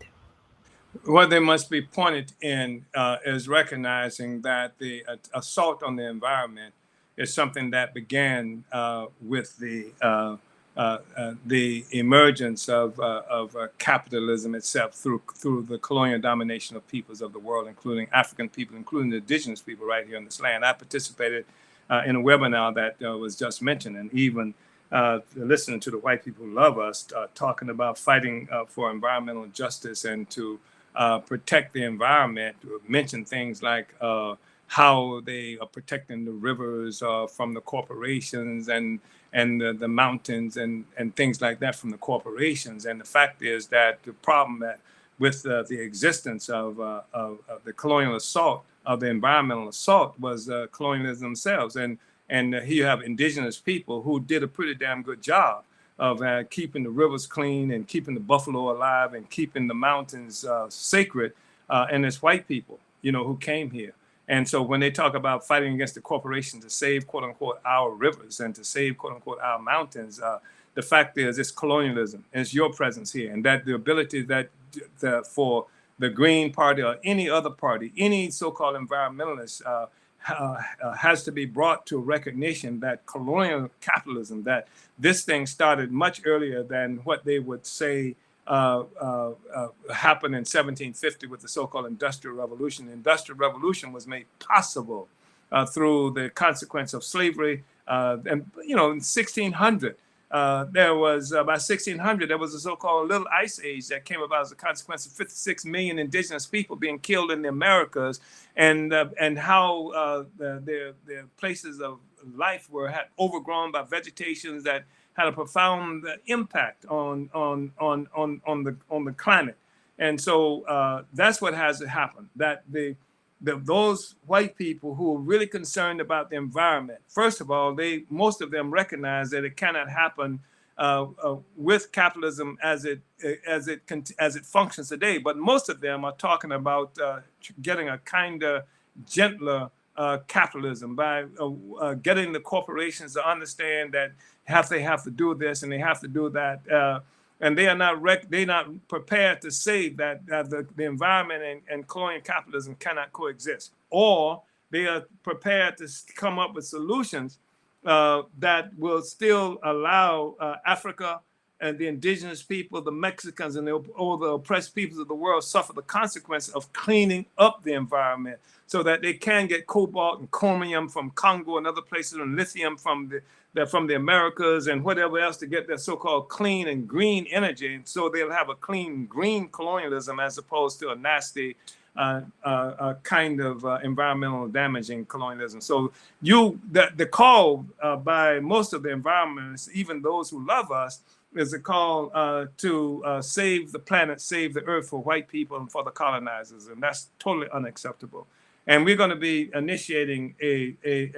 What they must be pointed in is recognizing that the assault on the environment is something that began with the emergence of capitalism itself through the colonial domination of peoples of the world, including African people, including the indigenous people right here in this land. I participated in a webinar that was just mentioned, and even listening to the white people who love us talking about fighting for environmental justice and to protect the environment, mention things like how they are protecting the rivers from the corporations and the mountains and things like that from the corporations. And the fact is that the problem with the existence of the colonial assault, of the environmental assault, was colonialism themselves. And here you have indigenous people who did a pretty damn good job of keeping the rivers clean and keeping the buffalo alive and keeping the mountains sacred. And it's white people, who came here. And so when they talk about fighting against the corporations to save, quote unquote, our rivers and to save, quote unquote, our mountains, the fact is it's colonialism. And it's your presence here. And that the ability that for the Green Party or any other party, any so-called environmentalist has to be brought to recognition that colonial capitalism, that this thing started much earlier than what they would say happened in 1750 with the so-called Industrial Revolution. The Industrial Revolution was made possible through the consequence of slavery. And, you know, in 1600, there was about 1600, there was a so-called Little Ice Age that came about as a consequence of 56 million indigenous people being killed in the Americas, and how their places of life were overgrown by vegetations that had a profound impact on the climate. And so that's what has to happen, that those white people who are really concerned about the environment, first of all, most of them recognize that it cannot happen with capitalism as it functions today. But most of them are talking about getting a kinder, gentler capitalism by getting the corporations to understand that they have to do this and they have to do that. And they are not prepared to say that the environment and colonial capitalism cannot coexist, or they are prepared to come up with solutions that will still allow Africa and the indigenous people, the Mexicans, and all the oppressed peoples of the world suffer the consequence of cleaning up the environment, so that they can get cobalt and chromium from Congo and other places, and lithium from the Americas and whatever else, to get their so-called clean and green energy. And so they'll have a clean green colonialism as opposed to a nasty kind of environmental damaging colonialism. So the call by most of the environmentalists, even those who love us, is a call to save the planet, save the earth for white people and for the colonizers. And that's totally unacceptable. And we're going to be initiating an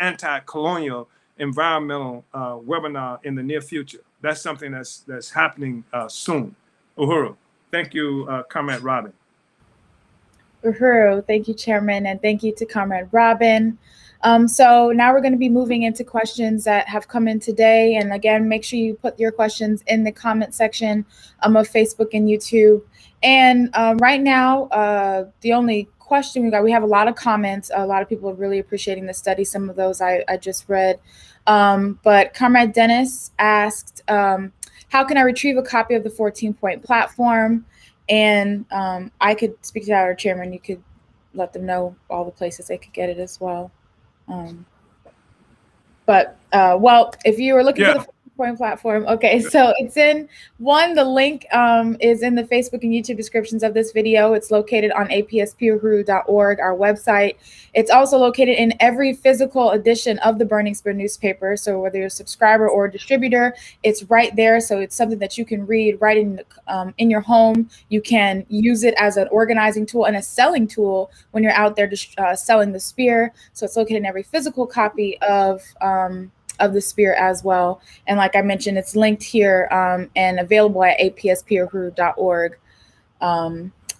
anti-colonial environmental webinar in the near future. That's something that's happening soon. Uhuru. Thank you, Comrade Robin. Uhuru. Thank you, Chairman, and thank you to Comrade Robin. So now we're going to be moving into questions that have come in today. And again, make sure you put your questions in the comment section of Facebook and YouTube. And right now, the only question we have a lot of comments. A lot of people are really appreciating the study. Some of those I just read. But Comrade Dennis asked, how can I retrieve a copy of the 14-point platform? And I could speak to our chairman. You could let them know all the places they could get it as well. Well, if you were looking for the point platform, okay, so it's in the link is in the Facebook and YouTube descriptions of this video. It's located on apsp.org, our website. It's also located in every physical edition of the Burning Spear newspaper. So whether you're a subscriber or a distributor, it's right there. So it's something that you can read right in your home. You can use it as an organizing tool and a selling tool when you're out there selling the spear. So it's located in every physical copy of the spear as well. And like I mentioned, it's linked here and available at apsp.org.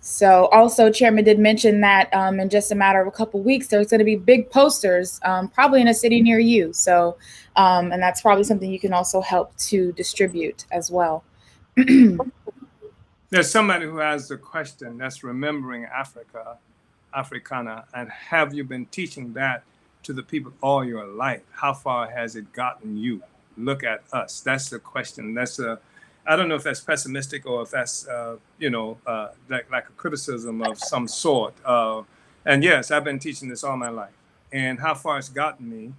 So also, Chairman did mention that in just a matter of a couple weeks, there's going to be big posters, probably in a city near you. So, and that's probably something you can also help to distribute as well. There's somebody who has a question that's remembering Africana, and have you been teaching that to the people all your life? How far has it gotten you? Look at us. That's the question. I don't know if that's pessimistic or if that's, like a criticism of some sort. And yes, I've been teaching this all my life. And how far it's gotten me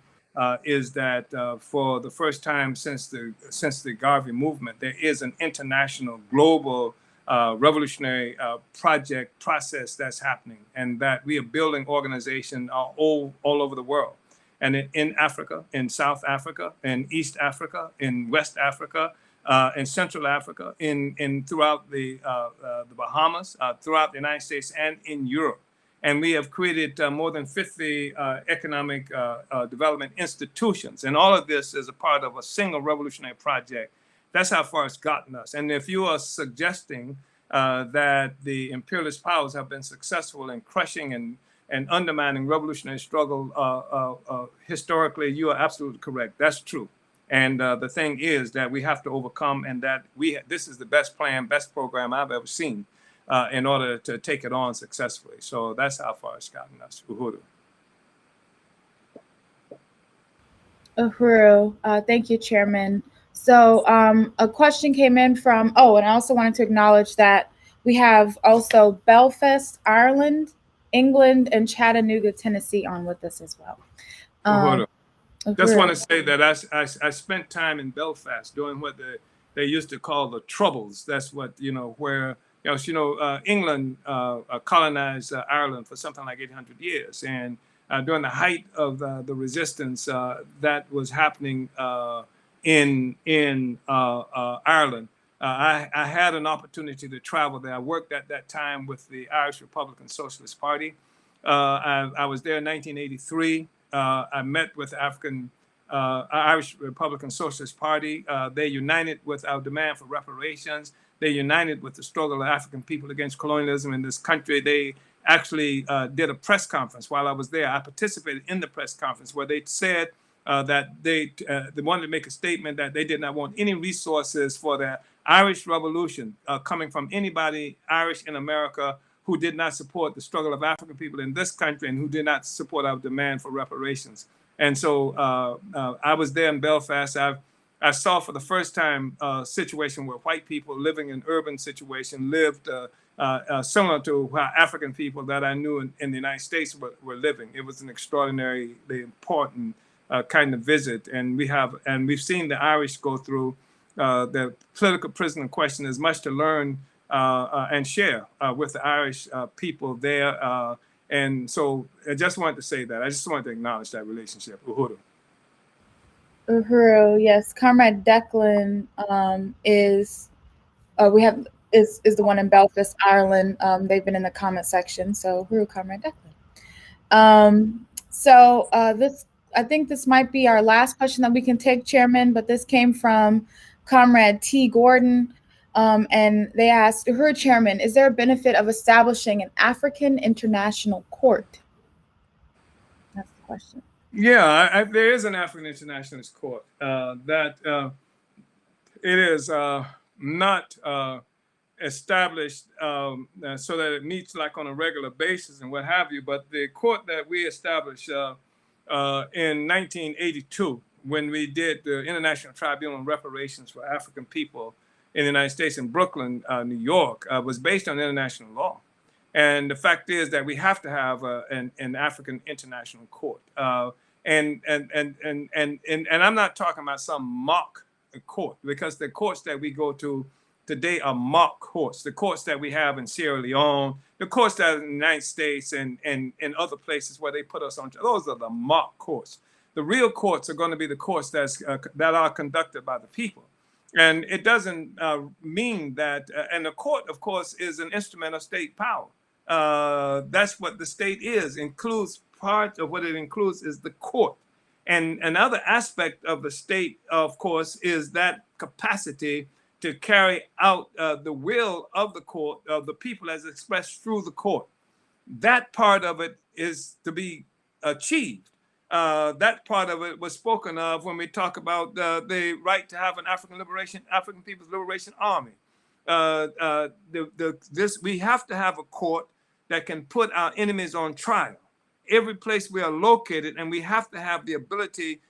is that for the first time since the Garvey movement, there is an international, global revolutionary process that's happening, and that we are building organization all over the world, and in Africa, in South Africa, in East Africa, in West Africa, in Central Africa, in throughout the Bahamas, throughout the United States, and in Europe. And we have created more than 50 economic development institutions, and all of this is a part of a single revolutionary project. That's how far it's gotten us. And if you are suggesting that the imperialist powers have been successful in crushing and undermining revolutionary struggle historically, you are absolutely correct. That's true. And the thing is that we have to overcome, and that this is the best plan, best program I've ever seen in order to take it on successfully. So that's how far it's gotten us. Uhuru. Uhuru. Thank you, Chairman. So a question came in from, and I also wanted to acknowledge that we have also Belfast, Ireland, England, and Chattanooga, Tennessee on with us as well. Uhuru. Just want Uhuru. to say that I spent time in Belfast doing what they used to call the Troubles. That's what, where, England colonized Ireland for something like 800 years. And during the height of the resistance that was happening in Ireland, I had an opportunity to travel there. I worked at that time with the Irish Republican Socialist Party. I was there in 1983. I met with the Irish Republican Socialist Party. They united with our demand for reparations. They united with the struggle of African people against colonialism in this country. They actually did a press conference while I was there. I participated in the press conference where they said that they wanted to make a statement that they did not want any resources for the Irish Revolution coming from anybody Irish in America who did not support the struggle of African people in this country and who did not support our demand for reparations. And so I was there in Belfast. I saw for the first time a situation where white people living in urban situation lived similar to how African people that I knew in the United States were living. It was an extraordinarily important kind of visit. And we've seen the Irish go through the political prisoner question. There's much to learn and share with the Irish people there. And so I just wanted to say that. I just wanted to acknowledge that relationship. Uhuru. Uhuru, yes. Comrade Declan is the one in Belfast, Ireland. They've been in the comment section. So Uhuru, Comrade Declan. I think this might be our last question that we can take, Chairman, but this came from Comrade T. Gordon. And they asked, Uhuru, Chairman, is there a benefit of establishing an African International Court? That's the question. Yeah, there is an African Internationalist Court that it is not established so that it meets like on a regular basis and what have you. But the court that we established in 1982, when we did the International Tribunal on Reparations for African People in the United States in Brooklyn, New York, was based on international law. And the fact is that we have to have an African International Court. And I'm not talking about some mock court, because the courts that we go to today are mock courts. The courts that we have in Sierra Leone, the courts that are in the United States and other places where they put us on, those are the mock courts. The real courts are going to be the courts that are conducted by the people. And it doesn't mean that, and the court, of course, is an instrument of state power. That's what the state is. Includes part of what it includes is the court. And another aspect of the state, of course, is that capacity to carry out the will of the court, of the people as expressed through the court. That part of it is to be achieved. That part of it was spoken of when we talk about the right to have an African People's Liberation Army. We have to have a court that can put our enemies on trial. Every place we are located, and we have to have the ability,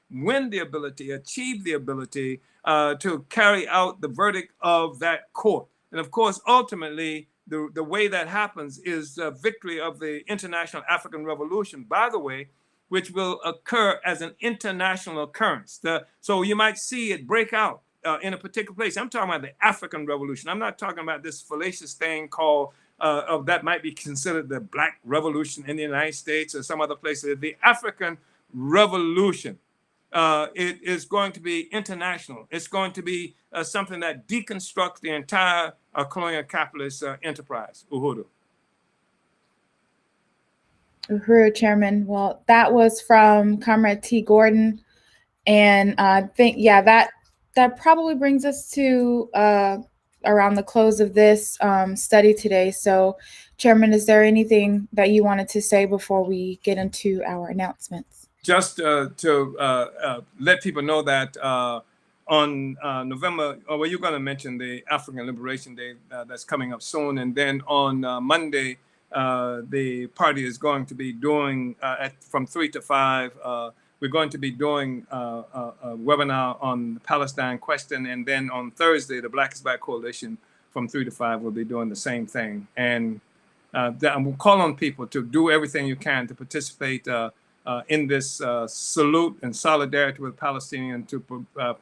achieve the ability to carry out the verdict of that court. And of course, ultimately, the way that happens is the victory of the International African Revolution, by the way, which will occur as an international occurrence. So you might see it break out in a particular place. I'm talking about the African Revolution. I'm not talking about this fallacious thing called that might be considered the Black Revolution in the United States or some other places. The African Revolution, it is going to be international. It's going to be something that deconstructs the entire colonial capitalist enterprise. Uhuru. Uhuru, Chairman. Well, that was from Comrade T. Gordon. And I think, that probably brings us to around the close of this study today. So, Chairman, is there anything that you wanted to say before we get into our announcements? Just to let people know that on November, you're going to mention the African Liberation Day that's coming up soon. And then on Monday, the party is going to be doing from 3 to 5 we're going to be doing a webinar on the Palestine question. And then on Thursday, the Black is Black Coalition from 3 to 5 will be doing the same thing. And we'll call on people to do everything you can to participate in this salute and solidarity with Palestinians to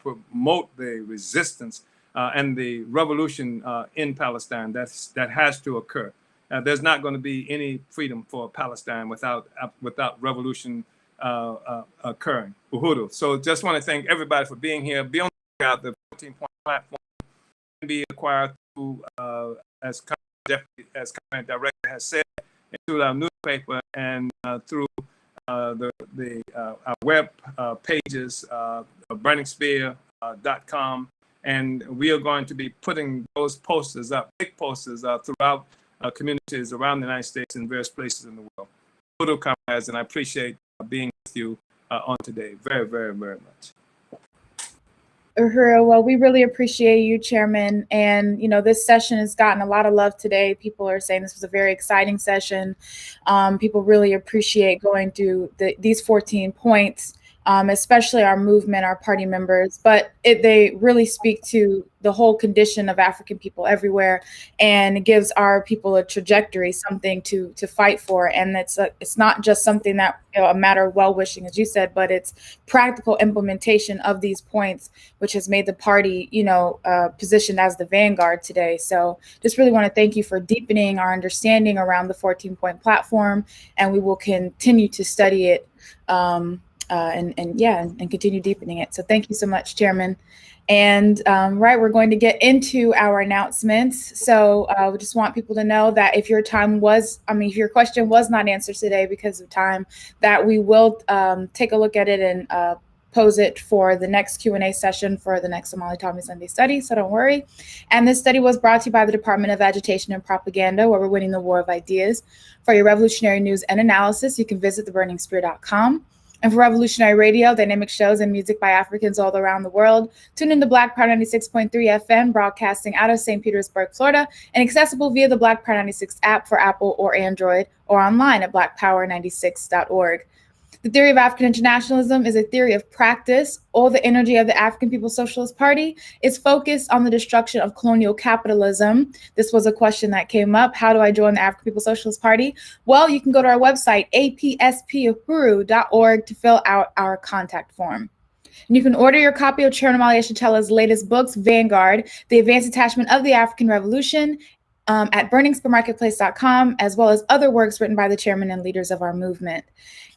promote the resistance and the revolution in Palestine that has to occur. There's not going to be any freedom for Palestine without revolution occurring. Uhuru. So just want to thank everybody for being here. Be on the lookout. The 14-point platform can be acquired through, as Comment Director has said, through our newspaper and through our web pages, burningspear.com. And we are going to be putting those posters up, big posters throughout communities around the United States and various places in the world. Uhuru, comrades, and I appreciate being with you on today very, very, very much. Uhuru, well, we really appreciate you, Chairman. And, this session has gotten a lot of love today. People are saying this was a very exciting session. People really appreciate going through these 14 points, especially our movement, our party members. But they really speak to the whole condition of African people everywhere, and it gives our people a trajectory, something to fight for. And it's not just something that a matter of well-wishing, as you said, but it's practical implementation of these points, which has made the party, positioned as the vanguard today. So just really want to thank you for deepening our understanding around the 14-point platform, and we will continue to study it and continue deepening it. So thank you so much, Chairman. And we're going to get into our announcements. So we just want people to know that if your question was not answered today because of time, that we will take a look at it and pose it for the next Q&A session for the next Omali Taught Me Sunday study, so don't worry. And this study was brought to you by the Department of Agitation and Propaganda, where we're winning the war of ideas. For your revolutionary news and analysis, you can visit theburningspear.com. And for Revolutionary Radio, dynamic shows and music by Africans all around the world, tune in to Black Power 96.3 FM, broadcasting out of St. Petersburg, Florida, and accessible via the Black Power 96 app for Apple or Android, or online at blackpower96.org. The theory of African internationalism is a theory of practice. All the energy of the African People's Socialist Party is focused on the destruction of colonial capitalism. This was a question that came up. How do I join the African People's Socialist Party? Well, you can go to our website, apspuhuru.org, to fill out our contact form. And you can order your copy of Chairman Omali Yeshitela's latest books, Vanguard, The Advanced Attachment of the African Revolution, at burningspearmarketplace.com, as well as other works written by the chairman and leaders of our movement.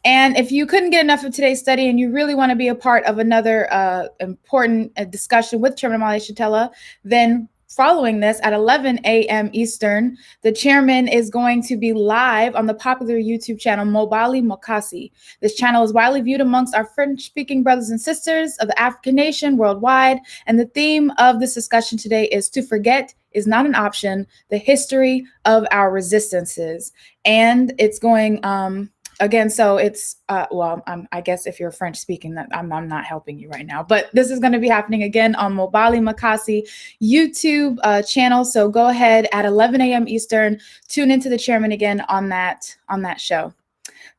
And if you couldn't get enough of today's study and you really want to be a part of another important discussion with Chairman Omali Yeshitela, then following this at 11 a.m. Eastern, the chairman is going to be live on the popular YouTube channel Mobali Mokasi. This channel is widely viewed amongst our French-speaking brothers and sisters of the African nation worldwide. And the theme of this discussion today is "To Forget is Not an Option, the History of Our Resistances." And it's going again, so it's, I guess if you're French speaking, that I'm not helping you right now, but this is going to be happening again on Mobali Makasi YouTube channel. So go ahead at 11 a.m. Eastern, tune into the chairman again on that show.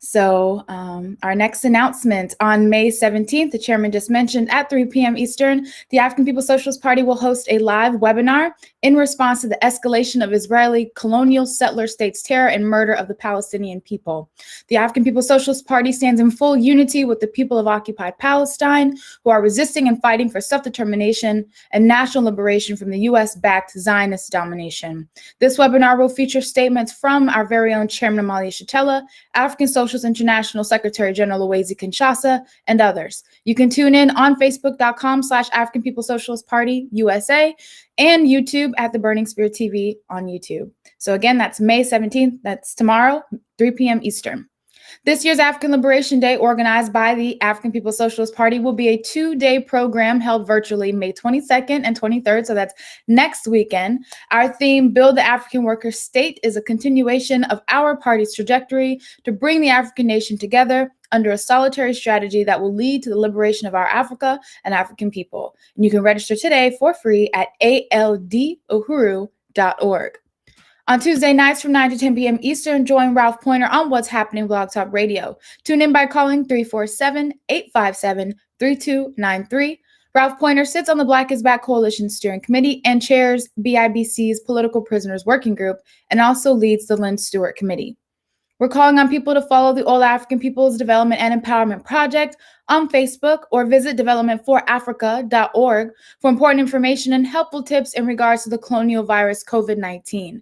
So our next announcement on May 17th, the chairman just mentioned, at 3 p.m. Eastern, the African People's Socialist Party will host a live webinar in response to the escalation of Israeli colonial settler states' terror and murder of the Palestinian people. The African People's Socialist Party stands in full unity with the people of occupied Palestine, who are resisting and fighting for self-determination and national liberation from the U.S.-backed Zionist domination. This webinar will feature statements from our very own Chairman Omali Yeshitela, African Socialist International Secretary General Owezi Kinshasa, and others. You can tune in on Facebook.com/African People's Socialist Party USA and YouTube at the Burning Spear TV on YouTube. So again, that's May 17th. That's tomorrow, 3 p.m. Eastern. This year's African Liberation Day, organized by the African People's Socialist Party, will be a 2-day program held virtually May 22nd and 23rd, so that's next weekend. Our theme, Build the African Worker State, is a continuation of our party's trajectory to bring the African nation together under a solitary strategy that will lead to the liberation of our Africa and African people. And you can register today for free at alduhuru.org. On Tuesday nights from 9 to 10 p.m. Eastern, join Ralph Pointer on What's Happening Blog Talk Radio. Tune in by calling 347-857-3293. Ralph Pointer sits on the Black is Back Coalition Steering Committee and chairs BIBC's Political Prisoners Working Group and also leads the Lynn Stewart Committee. We're calling on people to follow the All African Peoples Development and Empowerment Project on Facebook or visit developmentforafrica.org for important information and helpful tips in regards to the colonial virus COVID-19.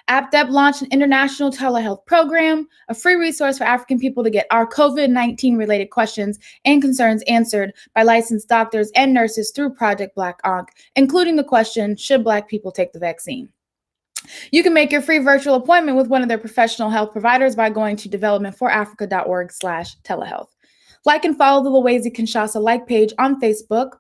APDEP launched an international telehealth program, a free resource for African people to get our COVID-19 related questions and concerns answered by licensed doctors and nurses through Project Black Ankh, including the question, should Black people take the vaccine? You can make your free virtual appointment with one of their professional health providers by going to developmentforafrica.org/telehealth. Like and follow the Lawezi Kinshasa like page on Facebook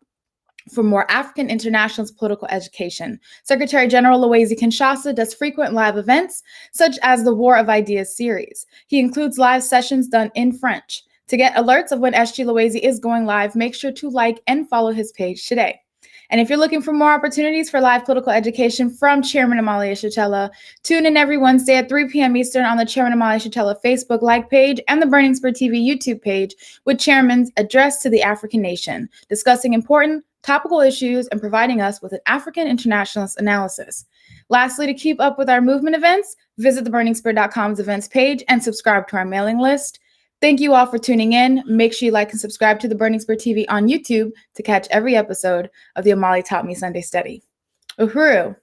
for more African internationalist political education. Secretary General Lawezi Kinshasa does frequent live events, such as the War of Ideas series. He includes live sessions done in French. To get alerts of when SG Lawezi is going live, make sure to like and follow his page today. And if you're looking for more opportunities for live political education from Chairman Omali Yeshitela, tune in every Wednesday at 3 p.m. Eastern on the Chairman Omali Yeshitela Facebook like page and the Burning Spur TV YouTube page with Chairman's address to the African nation, discussing important topical issues and providing us with an African internationalist analysis. Lastly, to keep up with our movement events, visit theburningspur.com's events page and subscribe to our mailing list. Thank you all for tuning in. Make sure you like and subscribe to the Burning Spur TV on YouTube to catch every episode of the Omali Taught Me Sunday Study. Uhuru.